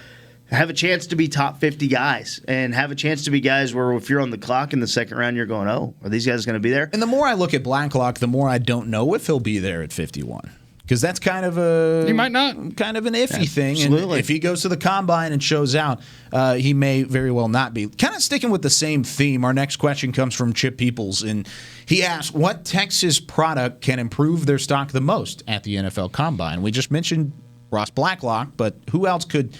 have a chance to be top 50 guys and have a chance to be guys where if you're on the clock in the second round, you're going, oh, are these guys going to be there? And the more I look at Blacklock, the more I don't know if he'll be there at 51. Because that's kind of he might not. Kind of an iffy thing. Absolutely. And if he goes to the combine and shows out, he may very well not be. Kind of sticking with the same theme, our next question comes from Chip Peoples. And he asks, what Texas product can improve their stock the most at the NFL Combine? We just mentioned Ross Blacklock, but who else could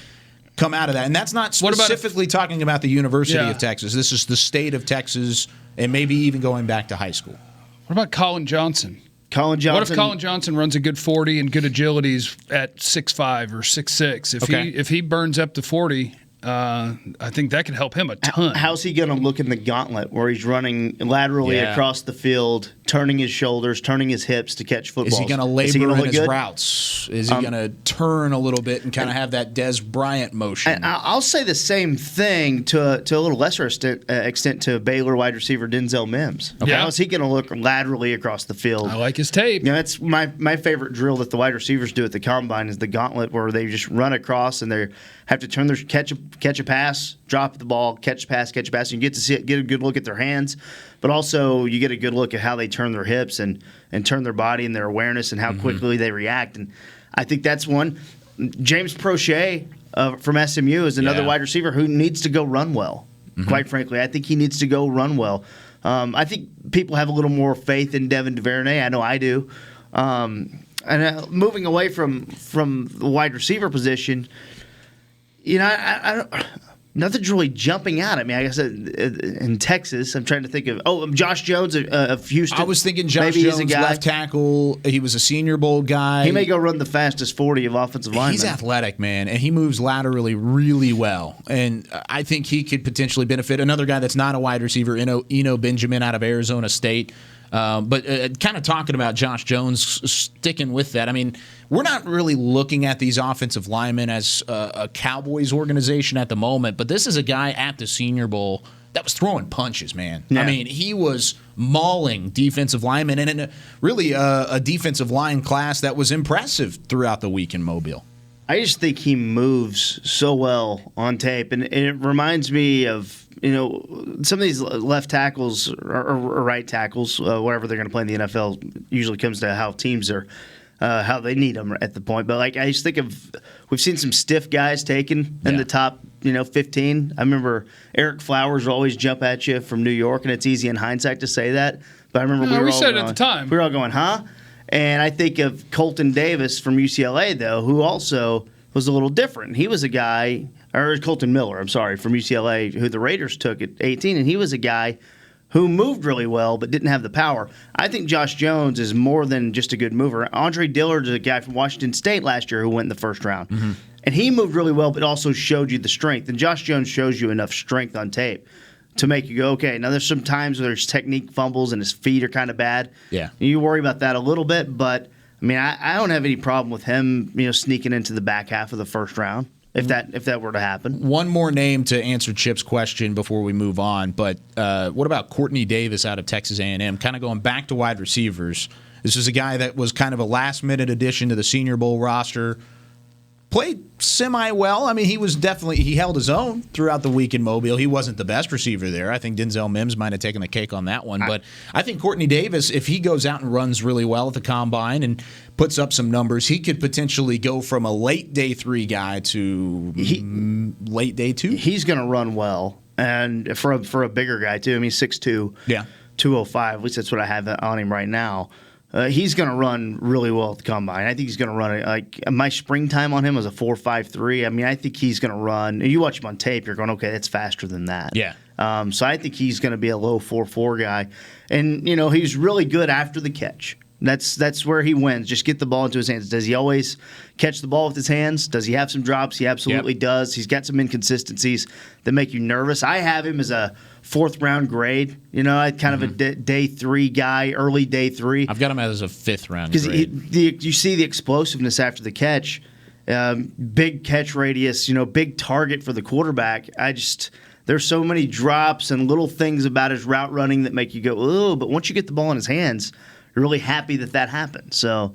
come out of that? And that's not specifically talking about the University of Texas. This is the state of Texas and maybe even going back to high school. What about Colin Johnson? Colin Johnson. What if Colin Johnson runs a good 40 and good agilities at 6'5" or 6'6"? If he burns up to 40, I think that could help him a ton. How's he going to look in the gauntlet where he's running laterally across the field, turning his shoulders, turning his hips to catch footballs? Is he going to labor in his routes? Is he going to turn a little bit and kind of have that Des Bryant motion? And I'll say the same thing to a little lesser extent to Baylor wide receiver Denzel Mims. How is he going to look laterally across the field? I like his tape. That's my favorite drill that the wide receivers do at the combine is the gauntlet where they just run across and they have to turn their catch a pass, drop the ball, catch a pass. And you get to get a good look at their hands, but also you get a good look at how they turn their hips and turn their body and their awareness and how quickly they react. And I think that's one. James Prochet from SMU is another wide receiver who needs to go run well. Quite frankly, I think he needs to go run well. I think people have a little more faith in Devin DuVernay. I know I do. And moving away from the wide receiver position, I don't. Nothing's really jumping out at me. I guess in Texas, I'm trying to think of. Josh Jones of Houston. I was thinking Josh Jones, left tackle. He was a Senior Bowl guy. He may go run the fastest 40 of offensive linemen. He's athletic, man, and he moves laterally really well. And I think he could potentially benefit. Another guy that's not a wide receiver, Eno Benjamin out of Arizona State. But kind of talking about Josh Jones, sticking with that, I mean, we're not really looking at these offensive linemen as a Cowboys organization at the moment, but this is a guy at the Senior Bowl that was throwing punches, man. Yeah. I mean, he was mauling defensive linemen, and really a defensive line class that was impressive throughout the week in Mobile. I just think he moves so well on tape, and it reminds me of some of these left tackles or right tackles, whatever they're going to play in the NFL, usually comes to how teams are, how they need them at the point. But I just think we've seen some stiff guys taken in the top 15. I remember Eric Flowers will always jump at you from New York, and it's easy in hindsight to say that. But I remember we said it at the time. We were all going, huh? And I think of Colton Davis from UCLA, though, who also was a little different. He was a guy, or Colton Miller, I'm sorry, from UCLA, who the Raiders took at 18, and he was a guy who moved really well but didn't have the power. I think Josh Jones is more than just a good mover. Andre Dillard is a guy from Washington State last year who went in the first round. Mm-hmm. And he moved really well but also showed you the strength. And Josh Jones shows you enough strength on tape to make you go, okay, now there's some times where there's technique fumbles and his feet are kind of bad. Yeah. You worry about that a little bit, but I mean, I don't have any problem with him, sneaking into the back half of the first round if that were to happen. One more name to answer Chip's question before we move on, but what about Courtney Davis out of Texas A&M? Kind of going back to wide receivers. This is a guy that was kind of a last-minute addition to the Senior Bowl roster. Played semi-well. I mean, he held his own throughout the week in Mobile. He wasn't the best receiver there. I think Denzel Mims might have taken the cake on that one. But I think Courtney Davis, if he goes out and runs really well at the Combine and puts up some numbers, he could potentially go from a late day 3 guy to late day 2. He's going to run well, and for a bigger guy, too. I mean, 6'2", 205. At least that's what I have on him right now. He's going to run really well at the Combine. I think he's going to run like my springtime on him was a 4.53. I mean, I think he's going to run. You watch him on tape, you're going, okay, that's faster than that. Yeah. So I think he's going to be a low 4.4 guy, and he's really good after the catch. That's where he wins. Just get the ball into his hands. Does he always catch the ball with his hands? Does he have some drops? He absolutely does. He's got some inconsistencies that make you nervous. I have him as a 4th round grade. Kind of a day 3 guy, early day 3. I've got him as a 5th round grade. Because you see the explosiveness after the catch, big catch radius, big target for the quarterback. There's so many drops and little things about his route running that make you go, oh, but once you get the ball in his hands, you're really happy that happened. So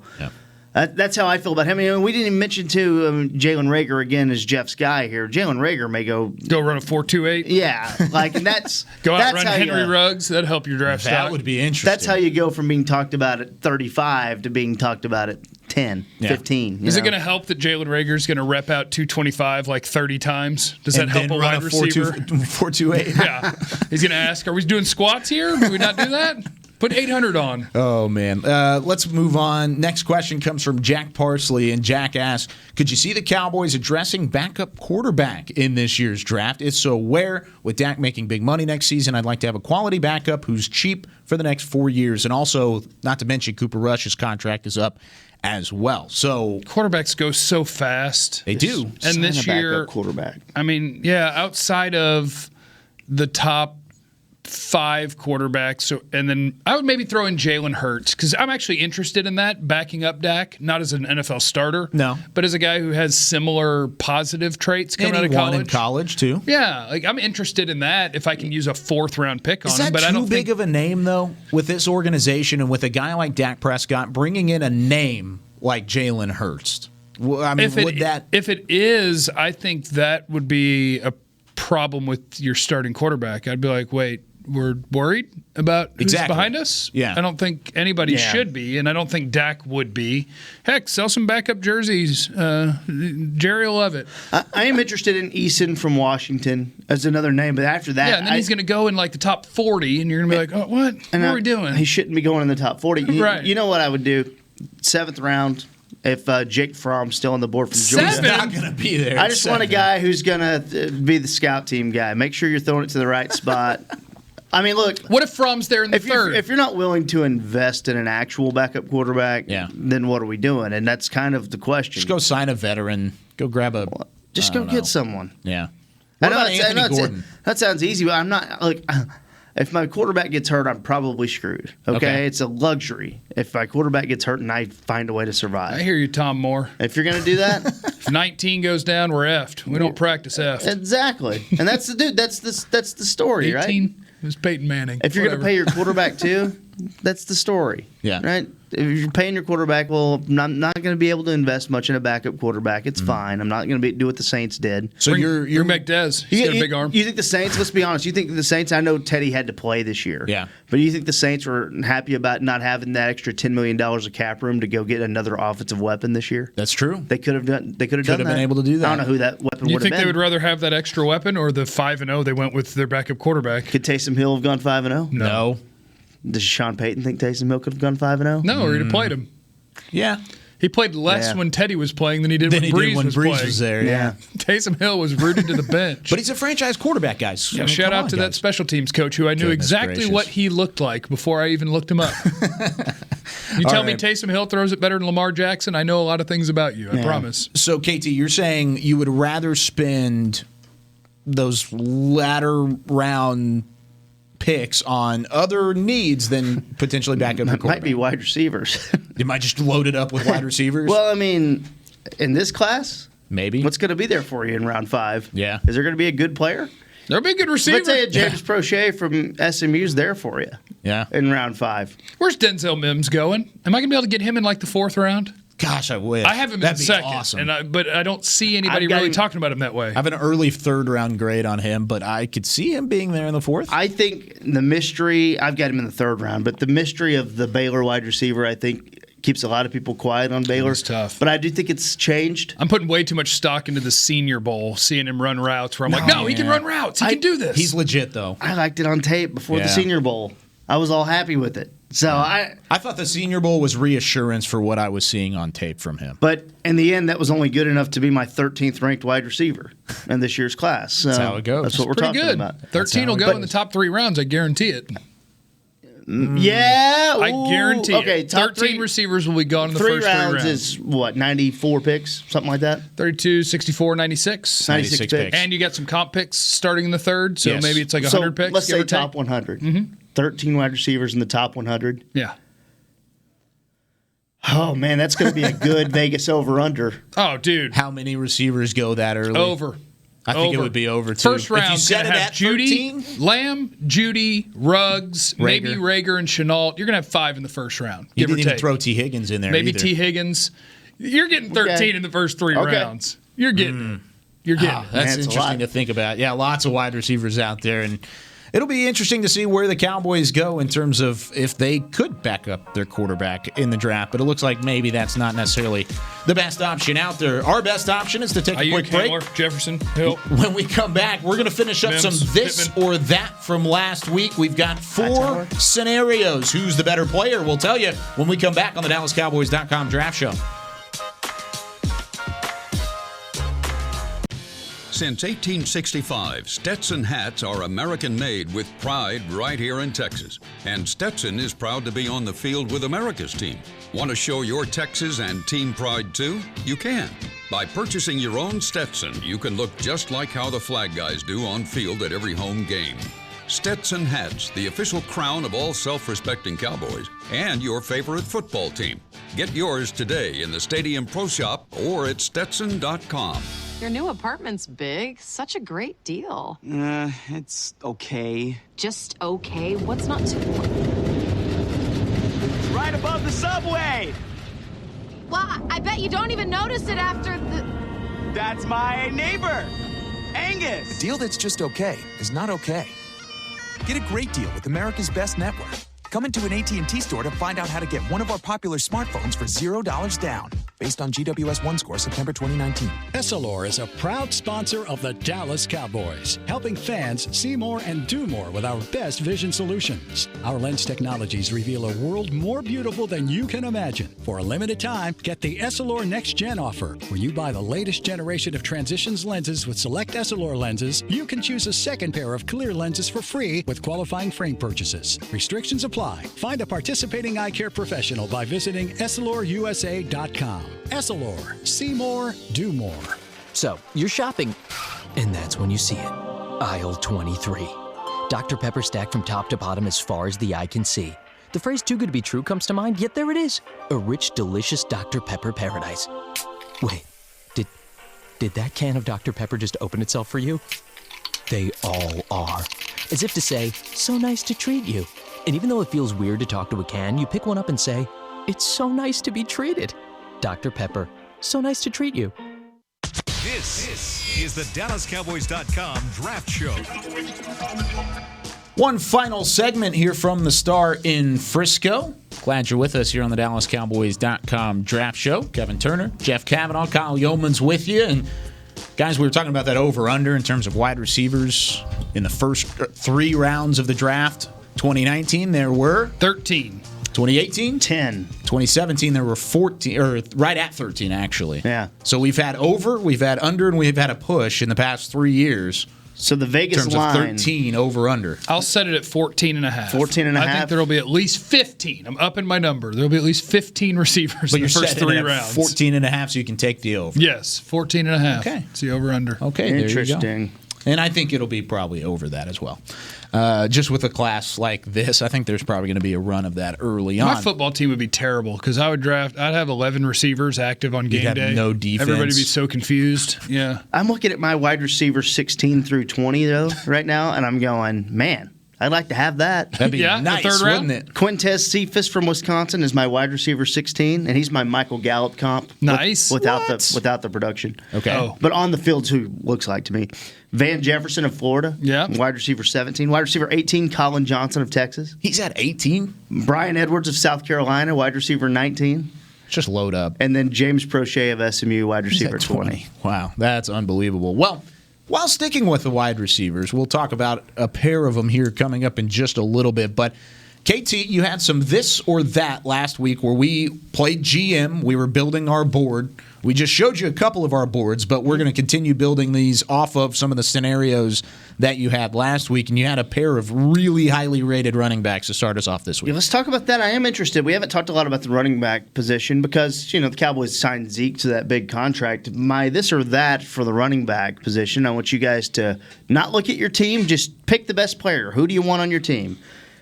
That's how I feel about him. I mean, we didn't even mention, too, Jalen Reagor, again, is Jeff's guy here. Jalen Reagor may go run a 4.28. Yeah. And that's go out that's run how Henry Ruggs. That'd help your draft stock. That would be interesting. That's how you go from being talked about at 35 to being talked about at 10, 15. Is it going to help that Jalen Reagor is going to rep out 225 like 30 times? Does that help a wide receiver? 4.28. Yeah. He's going to ask, are we doing squats here? Do we not do that? Put 800 on. Oh, man. Let's move on. Next question comes from Jack Parsley, and Jack asks, could you see the Cowboys addressing backup quarterback in this year's draft? If so, where? With Dak making big money next season, I'd like to have a quality backup who's cheap for the next 4 years. And also, not to mention, Cooper Rush's contract is up as well. So quarterbacks go so fast. They do. And this year, quarterback. I mean, yeah, outside of the top 5 quarterbacks, and then I would maybe throw in Jalen Hurts because I'm actually interested in that, backing up Dak, not as an NFL starter, but as a guy who has similar positive traits coming out of college. In college too. Yeah, I'm interested in that if I can use a 4th round pick on him. But I don't too big of a name though with this organization and with a guy like Dak Prescott bringing in a name like Jalen Hurts. I mean, if it is, I think that would be a problem with your starting quarterback. I'd be like, wait. We're worried about who's behind us? Yeah. I don't think anybody should be, and I don't think Dak would be. Heck, sell some backup jerseys. Jerry will love it. I am interested in Eason from Washington as another name, but after that... Yeah, and then he's going to go in like the top 40, and you're going to be like, oh, what? What are we doing? He shouldn't be going in the top 40. Right. You know what I would do? 7th round, if Jake Fromm's still on the board from Georgia. He's not going to be there. I just want a guy who's going to be the scout team guy. Make sure you're throwing it to the right spot. I mean, look. What if Fromm's there in the 3rd? If you're not willing to invest in an actual backup quarterback, then what are we doing? And that's kind of the question. Just go sign a veteran. Go grab a. Just go get someone. Yeah. What about Anthony Gordon? That sounds easy, but I'm not like. If my quarterback gets hurt, I'm probably screwed. Okay? It's a luxury. If my quarterback gets hurt and I find a way to survive. I hear you, Tom Moore. If you're going to do that, if 19 goes down, we're effed. We don't practice effed. Exactly, and that's the dude. That's the story, 18? Right? It was Peyton Manning. If you're going to pay your quarterback too, that's the story. Yeah. Right? If you're paying your quarterback, well, I'm not going to be able to invest much in a backup quarterback. It's fine. I'm not going to do what the Saints did. So you're back Dez. He's got a big arm. You think the Saints, let's be honest, you think the Saints, I know Teddy had to play this year. Yeah. But you think the Saints were happy about not having that extra $10 million of cap room to go get another offensive weapon this year? That's true. They could have done that. Been able to do that. I don't know who that weapon would have been. You think they would rather have that extra weapon or the 5-0 they went with their backup quarterback? Could Taysom Hill have gone 5-0? No. Does Sean Payton think Taysom Hill could have gone 5-0? No, or he'd have played him. Yeah. He played less when Teddy was playing than he did when Breeze was there. Yeah. Taysom Hill was rooted to the bench. But he's a franchise quarterback, guys. Yeah, shout out to that special teams coach who I knew exactly what he looked like before I even looked him up. You tell me Taysom Hill throws it better than Lamar Jackson, I know a lot of things about you. I promise. So, KT, you're saying you would rather spend those latter round picks on other needs than potentially backup your quarterback. Might be wide receivers. You might just load it up with wide receivers. Well, I mean, in this class, maybe. What's going to be there for you in round 5? Yeah. Is there going to be a good player? There'll be a good receiver. Let's say James Prochet from SMU's there for you. Yeah. In round 5. Where's Denzel Mims going? Am I going to be able to get him in like the 4th round? Gosh, I wish. I have him in second, awesome. but I don't see anybody really talking about him that way. I have an early 3rd round grade on him, but I could see him being there in the 4th. I think the mystery, I've got him in the 3rd round, but the mystery of the Baylor wide receiver, I think, keeps a lot of people quiet on Baylor. It's tough. But I do think it's changed. I'm putting way too much stock into the Senior Bowl, seeing him run routes where I'm he can run routes. He can do this. He's legit, though. I liked it on tape before the Senior Bowl. I was all happy with it. So I thought the Senior Bowl was reassurance for what I was seeing on tape from him. But in the end, that was only good enough to be my 13th ranked wide receiver in this year's class. So that's how it goes. That's what we're talking about. 13 will go in the top 3 rounds. I guarantee it. Yeah, I guarantee okay, it. 13 receivers will be gone in the 3 first rounds 3 rounds. Is what, 94 picks, something like that? 32, 64, 96. 96 picks. And you got some comp picks starting in the 3rd, so maybe it's like 100 picks. Let's say top 100. 13 wide receivers in the top 100. Yeah. Oh, man, that's going to be a good Vegas over-under. Oh, dude. How many receivers go that early? Over. I think it would be over, too. First round, if you set it at Judy, 13? Lamb, Judy, Ruggs, maybe Rager and Chenault. You're going to have 5 in the first round. You Give or didn't even take. throw T. Higgins in there Maybe either. T. Higgins. You're getting 13 in the first 3 rounds. You're getting it. You're getting it. That's interesting to think about. Yeah, lots of wide receivers out there, and it'll be interesting to see where the Cowboys go in terms of if they could back up their quarterback in the draft. But it looks like maybe that's not necessarily the best option out there. Our best option is to take a quick break. Jefferson, Hill. When we come back, we're going to finish up some this Pittman. or that from last week. We've got 4 scenarios. Who's the better player? We'll tell you when we come back on the DallasCowboys.com Draft Show. Since 1865, Stetson hats are American-made with pride right here in Texas. And Stetson is proud to be on the field with America's team. Want to show your Texas and team pride too? You can. By purchasing your own Stetson, you can look just like how the flag guys do on field at every home game. Stetson hats, the official crown of all self-respecting Cowboys and your favorite football team. Get yours today in the Stadium Pro Shop or at Stetson.com. Your new apartment's big. Such a great deal. It's okay. Just okay? What's not to... It's right above the subway! Well, I bet you don't even notice it after the... That's my neighbor, Angus. A deal that's just okay is not okay. Get a great deal with America's Best Network. Come into an AT&T store to find out how to get one of our popular smartphones for $0 down. Based on GWS 1 score, September 2019. Essilor is a proud sponsor of the Dallas Cowboys, helping fans see more and do more with our best vision solutions. Our lens technologies reveal a world more beautiful than you can imagine. For a limited time, get the Essilor Next Gen offer, where you buy the latest generation of transitions lenses with select Essilor lenses. You can choose a second pair of clear lenses for free with qualifying frame purchases. Restrictions apply. Find a participating eye care professional by visiting EssilorUSA.com. Essilor. See more, do more. So, you're shopping, and that's when you see it. Aisle 23. Dr. Pepper stacked from top to bottom as far as the eye can see. The phrase too good to be true comes to mind, yet there it is. A rich, delicious Dr. Pepper paradise. Wait, did that can of Dr. Pepper just open itself for you? They all are. As if to say, so nice to treat you. And even though it feels weird to talk to a can, you pick one up and say, it's so nice to be treated. Dr. Pepper, so nice to treat you. This is the DallasCowboys.com Draft Show. One final segment here from the Star in Frisco. Glad you're with us here on the DallasCowboys.com Draft Show. Kevin Turner, Jeff Cavanaugh, Kyle Yeoman's with you. And guys, we were talking about that over-under in terms of wide receivers in the first 3 rounds of the draft. 2019, there were 13. 2018, 10. 2017, there were 14, or right at 13, actually. Yeah. So we've had over, we've had under, and we've had a push in the past 3 years. So the Vegas in terms line, of 13 over under. I'll set it at 14 and a half. 14 and a I half? think there will be at least 15. I'm upping my number. There will be at least 15 receivers in the first 3 rounds. 14 and a half, so you can take the over. Yes, 14 and a half. Okay. It's the over under. Okay, there you go. Interesting. And I think it'll be probably over that as well. Just with a class like this, I think there's probably going to be a run of that early on. My football team would be terrible because I'd have 11 receivers active on game day. No defense. Everybody would be so confused. Yeah. I'm looking at my wide receivers 16 through 20, though, right now, and I'm going, man, I'd like to have that. That'd be nice, the third round? wouldn't it? Quintez Cephas from Wisconsin is my wide receiver 16, and he's my Michael Gallup comp. Nice. Without the production. Okay. Oh. But on the field's who looks like to me. Van Jefferson of Florida. Yeah. Wide receiver 17. Wide receiver 18, Colin Johnson of Texas. He's at 18? Brian Edwards of South Carolina, wide receiver 19. Just load up. And then James Prochet of SMU, wide receiver 20. Wow, that's unbelievable. Well, while sticking with the wide receivers, we'll talk about a pair of them here coming up in just a little bit. But, KT, you had some this or that last week where we played GM. We were building our board. We just showed you a couple of our boards, but we're going to continue building these off of some of the scenarios that you had last week. And you had a pair of really highly rated running backs to start us off this week. Yeah, let's talk about that. I am interested. We haven't talked a lot about the running back position because, the Cowboys signed Zeke to that big contract. My this or that for the running back position, I want you guys to not look at your team, just pick the best player. Who do you want on your team?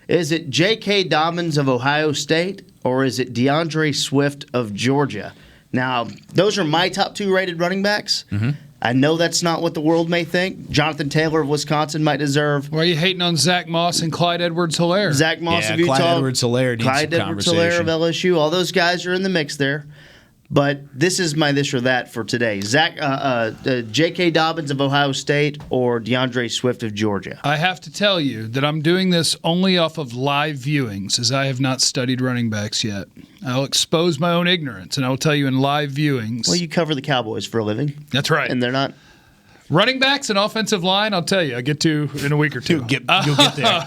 Is it J.K. Dobbins of Ohio State or is it DeAndre Swift of Georgia? Now, those are my top 2 rated running backs. Mm-hmm. I know that's not what the world may think. Jonathan Taylor of Wisconsin might deserve. Why are you hating on Zach Moss and Clyde Edwards-Helaire? Zach Moss of Utah. Clyde Edwards-Helaire needs Clyde some Edwards-Helaire of conversation. LSU. All those guys are in the mix there. But this is my this or that for today. J.K. Dobbins of Ohio State or DeAndre Swift of Georgia. I have to tell you that I'm doing this only off of live viewings, as I have not studied running backs yet. I'll expose my own ignorance, and I will tell you in live viewings. Well, you cover the Cowboys for a living. That's right. And they're not. Running backs and offensive line, I'll tell you, I get to in a week or two. You'll get there.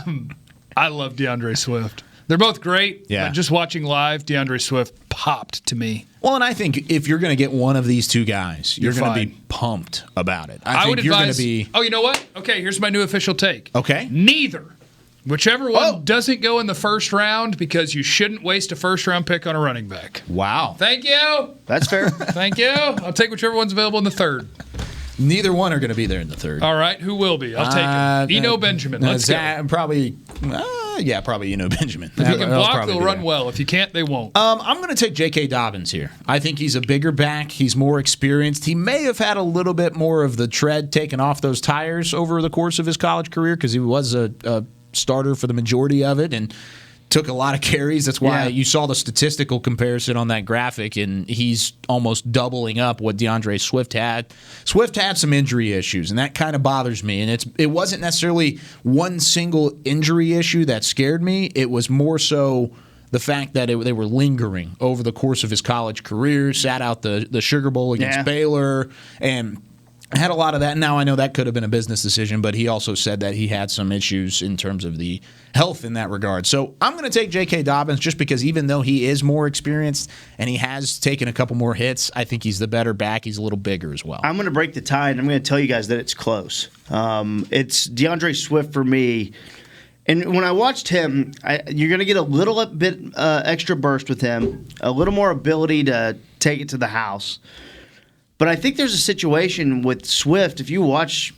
I love DeAndre Swift. They're both great. Yeah. But just watching live, DeAndre Swift popped to me. Well, and I think if you're going to get one of these two guys, you're going to fine. be pumped about it. I think would you're going advise. to be. Oh, you know what? Okay, here's my new official take. Okay. Neither. Whichever one doesn't go in the first round, because you shouldn't waste a first-round pick on a running back. Wow. Thank you. That's fair. Thank you. I'll take whichever one's available in the third. Neither one are going to be there in the third. All right, who will be? I'll take him. Eno Benjamin. Let's go. Probably Eno Benjamin. If he can block, they'll run well. If you can't, they won't. I'm going to take J.K. Dobbins here. I think he's a bigger back. He's more experienced. He may have had a little bit more of the tread taken off those tires over the course of his college career because he was a starter for the majority of it and took a lot of carries. That's why you saw the statistical comparison on that graphic, and he's almost doubling up what DeAndre Swift had. Swift had some injury issues, and that kind of bothers me. And it wasn't necessarily one single injury issue that scared me. It was more so the fact that they were lingering over the course of his college career, sat out the Sugar Bowl against Baylor, and I had a lot of that. Now I know that could have been a business decision, but he also said that he had some issues in terms of the health in that regard. So I'm going to take J.K. Dobbins just because even though he is more experienced and he has taken a couple more hits, I think he's the better back. He's a little bigger as well. I'm going to break the tie, and I'm going to tell you guys that it's close. It's DeAndre Swift for me. And when I watched him, you're going to get a little bit extra burst with him, a little more ability to take it to the house. But I think there's a situation with Swift. If you watch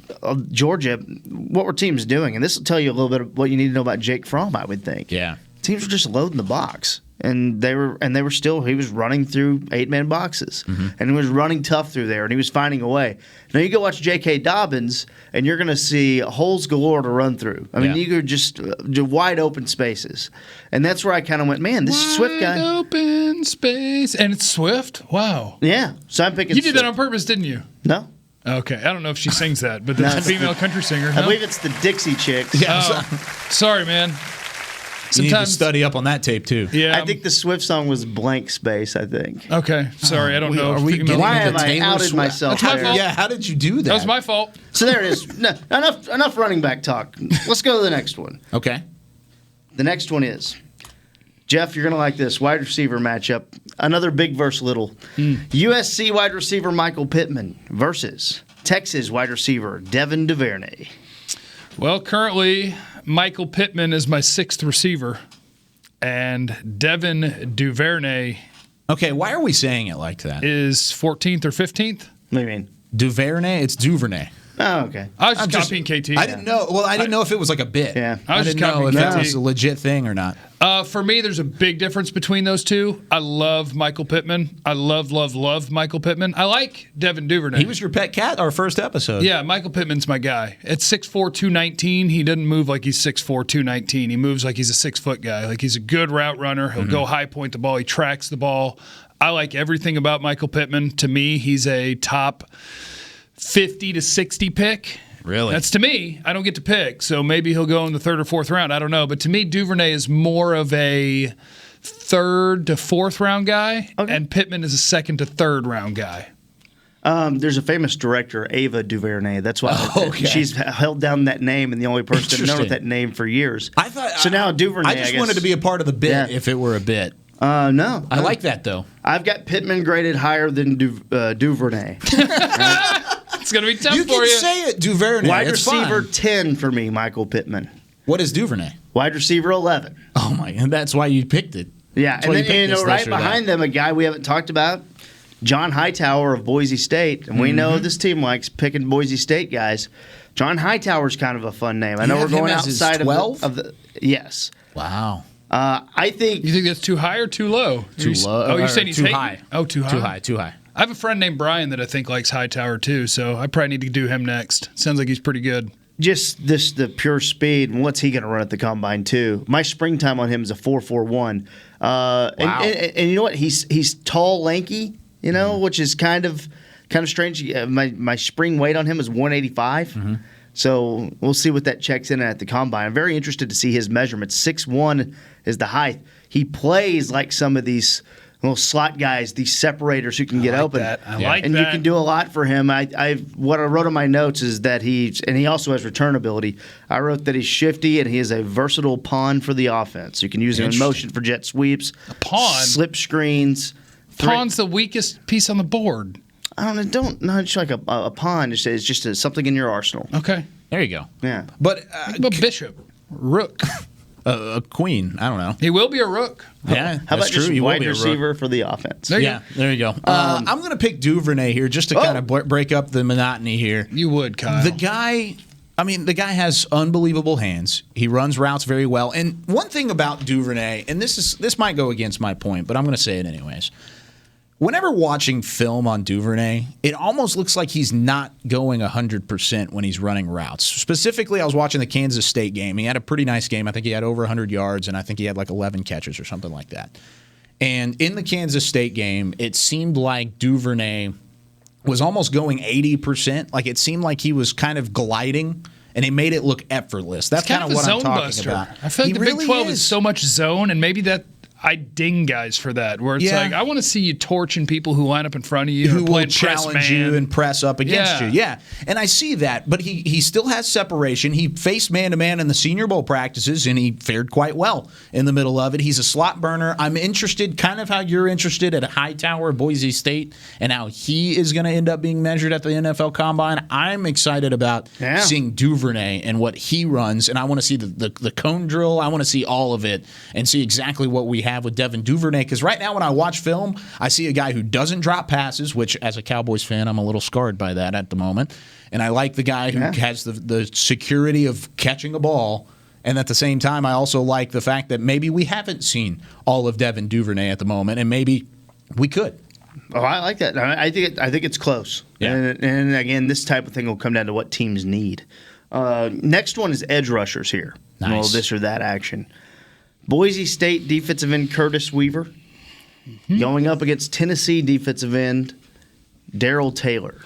Georgia, what were teams doing? And this will tell you a little bit of what you need to know about Jake Fromm, I would think. Yeah. Teams were just loading the box. And they were still, he was running through 8-man boxes. Mm-hmm. And he was running tough through there, and he was finding a way. Now you go watch J.K. Dobbins, and you're going to see holes galore to run through. I mean, you could just wide open spaces. And that's where I kind of went, man, this Swift guy. Wide open space. And it's Swift? Wow. Yeah. So I'm picking You did Swift. that on purpose, didn't you? No. Okay. I don't know if she sings that, but that's a female country singer. I believe it's the Dixie Chicks. Yeah. Sorry, man. You need to study up on that tape, too. Yeah. I think the Swift song was Blank Space, I think. Okay. Sorry, I don't know. Why have I outed myself? That's my fault. Yeah, how did you do that? That was my fault. So there it is. No, enough running back talk. Let's go to the next one. Okay. The next one is, Jeff, you're going to like this. Wide receiver matchup. Another big versus little. USC wide receiver Michael Pittman versus Texas wide receiver Devin Duvernay. Well, currently, Michael Pittman is my sixth receiver, and Devin Duvernay. Okay, why are we saying it like that? Is 14th or 15th? What do you mean? Duvernay? It's Duvernay. Oh, okay. I was just copying KT. I didn't know. Well, I didn't know if it was like a bit. Yeah. I didn't know if that was a legit thing or not. For me, there's a big difference between those two. I love Michael Pittman. I love Michael Pittman. I like Devin Duvernay. He was your pet cat our first episode. Yeah, Michael Pittman's my guy. At 6'4", 219, he doesn't move like he's 6'4", 219. He moves like he's a 6-foot guy. Like he's a good route runner. He'll go high point the ball. He tracks the ball. I like everything about Michael Pittman. To me, he's a top 50 to 60 pick. Really? That's to me. I don't get to pick, so maybe he'll go in the third or fourth round. I don't know. But to me, Duvernay is more of a third to fourth round guy, and Pittman is a second to third round guy. There's a famous director, Ava DuVernay. That's why she's held down that name, and the only person to know with that name for years. I thought so. Now Duvernay. I just wanted to be a part of the bit if it were a bit. No, I like that though. I've got Pittman graded higher than Duvernay. It's going to be tough for you. You can say it, Duvernay. Wide it's receiver fine. 10 for me, Michael Pittman. What is Duvernay? Wide receiver 11. Oh my! And that's why you picked it. Yeah, That's and why then right behind them, a guy we haven't talked about, John Hightower of Boise State, and we know this team likes picking Boise State guys. John Hightower's kind of a fun name. I know we're going outside of the yes. Wow. I think you think that's too high or too low? Too low. Oh, you're saying he's too hating? high. Oh, too high. Too high. I have a friend named Brian that I think likes Hightower too, so I probably need to do him next. Sounds like he's pretty good. Just the pure speed, and what's he going to run at the combine too? My springtime on him is a 4.41. Wow. And you know what? He's tall, lanky, which is kind of strange. My spring weight on him is 185. Mm-hmm. So we'll see what that checks in at the combine. I'm very interested to see his measurements. 6'1" is the height. He plays like some of these little slot guys, these separators who can get open. And you can do a lot for him. What I wrote on my notes is that he also has return ability. I wrote that he's shifty and he is a versatile pawn for the offense. You can use him in motion for jet sweeps, a pawn, slip screens. Pawn's the weakest piece on the board. I don't know. Not just like a pawn. It's just something in your arsenal. Okay, there you go. Yeah, but bishop, rook. A queen. I don't know. He will be a rook. Yeah, how about true. just wide receiver for the offense? There you go. I'm going to pick Duvernay here just to kind of break up the monotony here. You would, Kyle. The guy has unbelievable hands. He runs routes very well. And one thing about Duvernay, and this might go against my point, but I'm going to say it anyways. Whenever watching film on Duvernay, it almost looks like he's not going 100% when he's running routes. Specifically, I was watching the Kansas State game. He had a pretty nice game. I think he had over 100 yards, and I think he had like 11 catches or something like that. And in the Kansas State game, it seemed like Duvernay was almost going 80%. Like it seemed like he was kind of gliding, and he made it look effortless. That's kind of what I'm talking about. I feel like the Big 12 is so much zone, and maybe that I ding guys for that, where it's like, I want to see you torching people who line up in front of you, who will challenge you and press up against you. Yeah, and I see that, but he still has separation. He faced man-to-man in the Senior Bowl practices, and he fared quite well in the middle of it. He's a slot burner. I'm interested, kind of how you're interested at Hightower, Boise State, and how he is going to end up being measured at the NFL Combine. I'm excited about seeing Duvernay and what he runs, and I want to see the cone drill. I want to see all of it and see exactly what we have with Devin Duvernay, because right now when I watch film, I see a guy who doesn't drop passes, which as a Cowboys fan, I'm a little scarred by that at the moment. And I like the guy who has the security of catching a ball. And at the same time, I also like the fact that maybe we haven't seen all of Devin Duvernay at the moment, and maybe we could. Oh, I like that. I think it's close. Yeah. And again, this type of thing will come down to what teams need. Next one is edge rushers here. Nice. Well, this or that action. Boise State defensive end Curtis Weaver going up against Tennessee defensive end Darrell Taylor.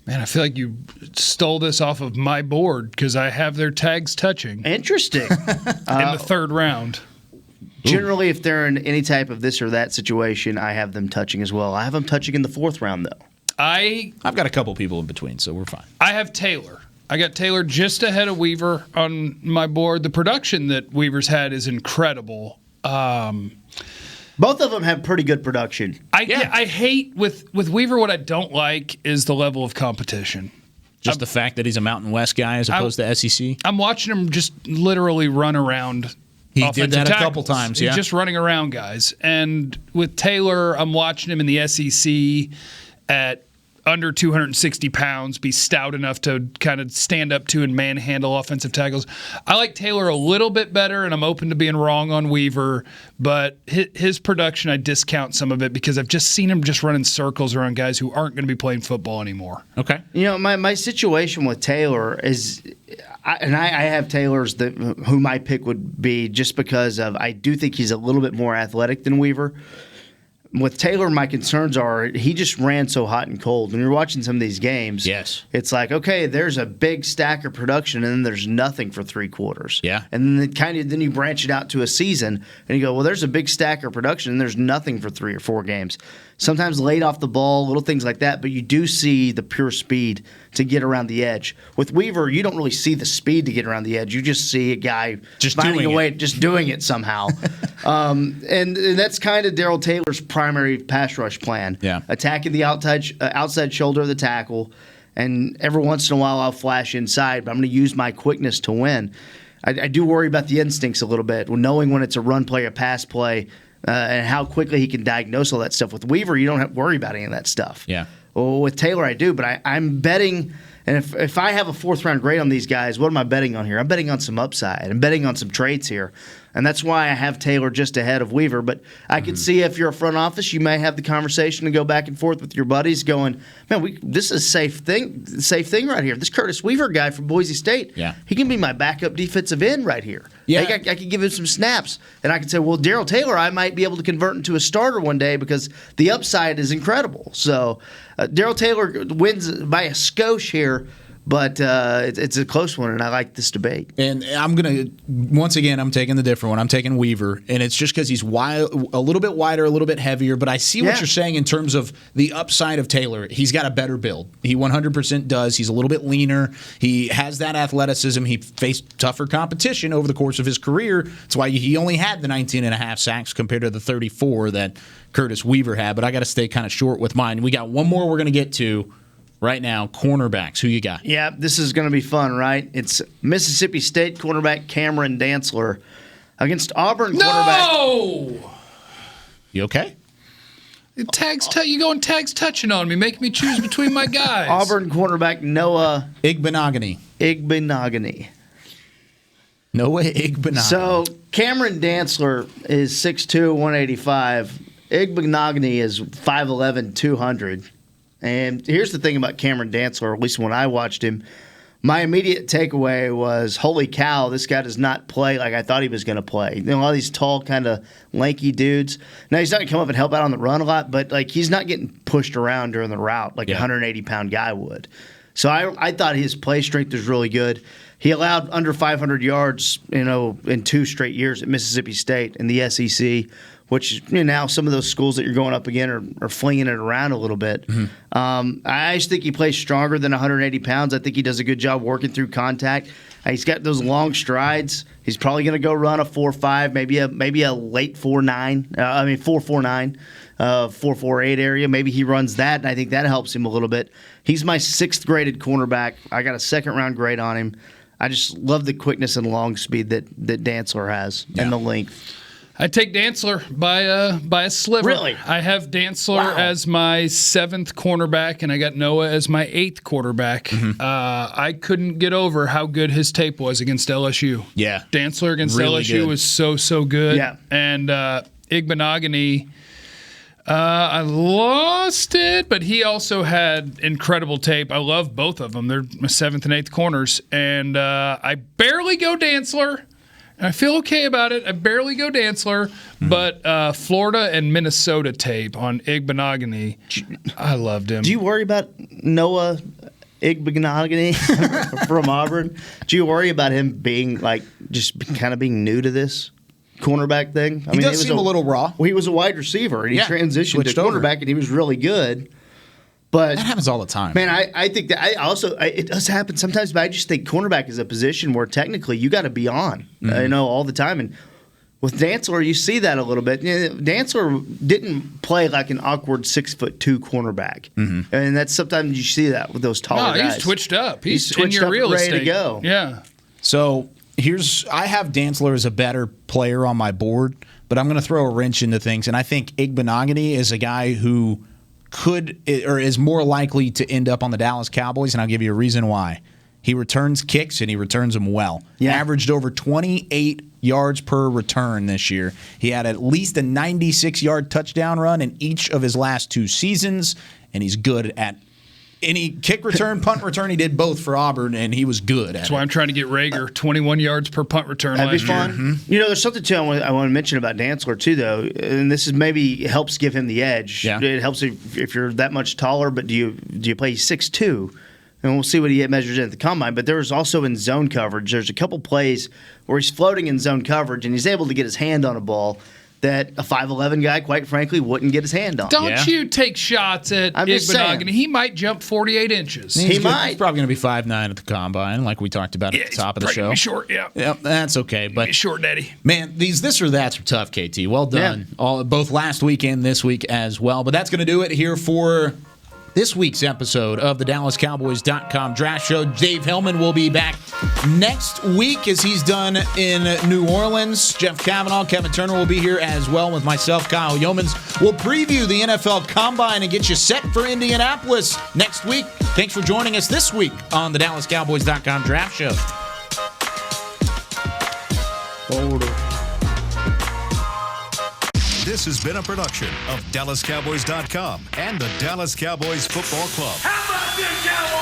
Man, I feel like you stole this off of my board because I have their tags touching. Interesting. In the third round. Generally, if they're in any type of this or that situation, I have them touching as well. I have them touching in the fourth round, though. I've got a couple people in between, so we're fine. I have Taylor. I got Taylor just ahead of Weaver on my board. The production that Weaver's had is incredible. Both of them have pretty good production. I hate with Weaver. What I don't like is the level of competition. Just the fact that he's a Mountain West guy as opposed to SEC. I'm watching him just literally run around. He did that a couple times. He's just running around guys. And with Taylor, I'm watching him in the SEC at under 260 pounds, be stout enough to kind of stand up to and manhandle offensive tackles. I like Taylor a little bit better, and I'm open to being wrong on Weaver, but his production, I discount some of it because I've just seen him just running circles around guys who aren't going to be playing football anymore. Okay. You know, my situation with Taylor is, I have Taylor's who my pick would be just because of I do think he's a little bit more athletic than Weaver. With Taylor, my concerns are he just ran so hot and cold. When you're watching some of these games, it's like, okay, there's a big stack of production, and then there's nothing for 3 quarters. Yeah. And then you branch it out to a season, and you go, well, there's a big stack of production, and there's nothing for 3 or 4 games. Sometimes late off the ball, little things like that, but you do see the pure speed to get around the edge. With Weaver, you don't really see the speed to get around the edge. You just see a guy just finding a way, just doing it somehow. And that's kind of Darrell Taylor's primary pass rush plan. Yeah. Attacking the outside shoulder of the tackle, and every once in a while I'll flash inside, but I'm going to use my quickness to win. I do worry about the instincts a little bit, knowing when it's a run play or pass play, and how quickly he can diagnose all that stuff. With Weaver, you don't have to worry about any of that stuff. Yeah. Well, with Taylor, I do, but I'm betting, and if I have a 4th-round grade on these guys, what am I betting on here? I'm betting on some upside. I'm betting on some traits here. And that's why I have Taylor just ahead of Weaver. But I could see if you're a front office, you may have the conversation and go back and forth with your buddies going, man, this is a safe thing right here. This Curtis Weaver guy from Boise State, he can be my backup defensive end right here. Yeah. I could give him some snaps. And I could say, well, Darrell Taylor, I might be able to convert into a starter one day because the upside is incredible. So Darrell Taylor wins by a skosh here. But it's a close one, and I like this debate. And I'm taking the different one. I'm taking Weaver, and it's just because he's a little bit wider, a little bit heavier. But I see what you're saying in terms of the upside of Taylor. He's got a better build. He 100% does. He's a little bit leaner. He has that athleticism. He faced tougher competition over the course of his career. That's why he only had the 19.5 sacks compared to the 34 that Curtis Weaver had. But I got to stay kind of short with mine. We got one more we're going to get to. Right now, cornerbacks. Who you got? Yeah, this is going to be fun, right? It's Mississippi State cornerback Cameron Dantzler against Auburn cornerback. No! You okay? You going tags touching on me, making me choose between my guys. Auburn cornerback Noah Igbenogany. Noah Igbenogany. So Cameron Dantzler is 6'2", 185. Igbenogany is 5'11", 200. And here's the thing about Cameron Dantzler, at least when I watched him, my immediate takeaway was, holy cow, this guy does not play like I thought he was going to play. You know, all these tall, kind of lanky dudes. Now, he's not going to come up and help out on the run a lot, but like he's not getting pushed around during the route like a 180-pound guy would. So I thought his play strength was really good. He allowed under 500 yards, in 2 straight years at Mississippi State in the SEC, which now some of those schools that you're going up again are flinging it around a little bit. Mm-hmm. I just think he plays stronger than 180 pounds. I think he does a good job working through contact. He's got those long strides. He's probably going to go run a 4.5, maybe a late 4.9. 4.49, 4.48 area. Maybe he runs that, and I think that helps him a little bit. He's my 6th graded cornerback. I got a 2nd-round grade on him. I just love the quickness and long speed that Dantzler has and the length. I take Dantzler by a sliver. Really? I have Dantzler as my 7th cornerback, and I got Noah as my 8th quarterback. Mm-hmm. I couldn't get over how good his tape was against LSU. Yeah. Dantzler against really LSU good. Was so good. Yeah. And Igbenogany, I lost it, but he also had incredible tape. I love both of them. They're my 7th and 8th corners. And I barely go Dantzler. I feel okay about it. I barely go Dantzler, but Florida and Minnesota tape on Igbenogany, I loved him. Do you worry about Noah Igbenogany from Auburn? Do you worry about him being just kind of being new to this cornerback thing? He does seem a little raw. Well, he was a wide receiver, and he transitioned to cornerback, and he was really good. But that happens all the time. Man, I think that it does happen sometimes, but I just think cornerback is a position where technically you got to be on, all the time. And with Dantzler, you see that a little bit. Dantzler didn't play like an awkward 6'2" cornerback, and that's sometimes you see that with those taller guys. He's twitched up. He's twitched in your up, real ready estate. to go. Yeah. So I have Dantzler as a better player on my board, but I'm going to throw a wrench into things, and I think Igbenogany is a guy who could or is more likely to end up on the Dallas Cowboys, and I'll give you a reason why. He returns kicks, and he returns them well. Yeah. Averaged over 28 yards per return this year. He had at least a 96-yard touchdown run in each of his last 2 seasons, and he's good at any kick return, punt return. He did both for Auburn, and he was good at That's why I'm trying to get Rager 21 yards per punt return last year. That'd be fun. Mm-hmm. There's something too I want to mention about Dantzler too, though, and this is maybe helps give him the edge. Yeah. It helps if you're that much taller, but do you play 6'2"? And we'll see what he measures in at the combine. But there's also in zone coverage. There's a couple plays where he's floating in zone coverage, and he's able to get his hand on a ball that a 5'11" guy, quite frankly, wouldn't get his hand on. Don't you take shots at Igbenogany. He might jump 48 inches. He might. He's probably going to be 5'9" at the combine, like we talked about at the top of the show. Short, yeah. Yep, that's okay. But short daddy. Man, these this or that's are tough, KT. Well done. Yeah. Both last week and this week as well. But that's going to do it here for this week's episode of the DallasCowboys.com Draft Show. Dave Hellman will be back next week as he's done in New Orleans. Jeff Cavanaugh, Kevin Turner will be here as well with myself, Kyle Yeomans. We'll preview the NFL Combine and get you set for Indianapolis next week. Thanks for joining us this week on the DallasCowboys.com Draft Show. Hold it. This has been a production of DallasCowboys.com and the Dallas Cowboys Football Club. How about them Cowboys?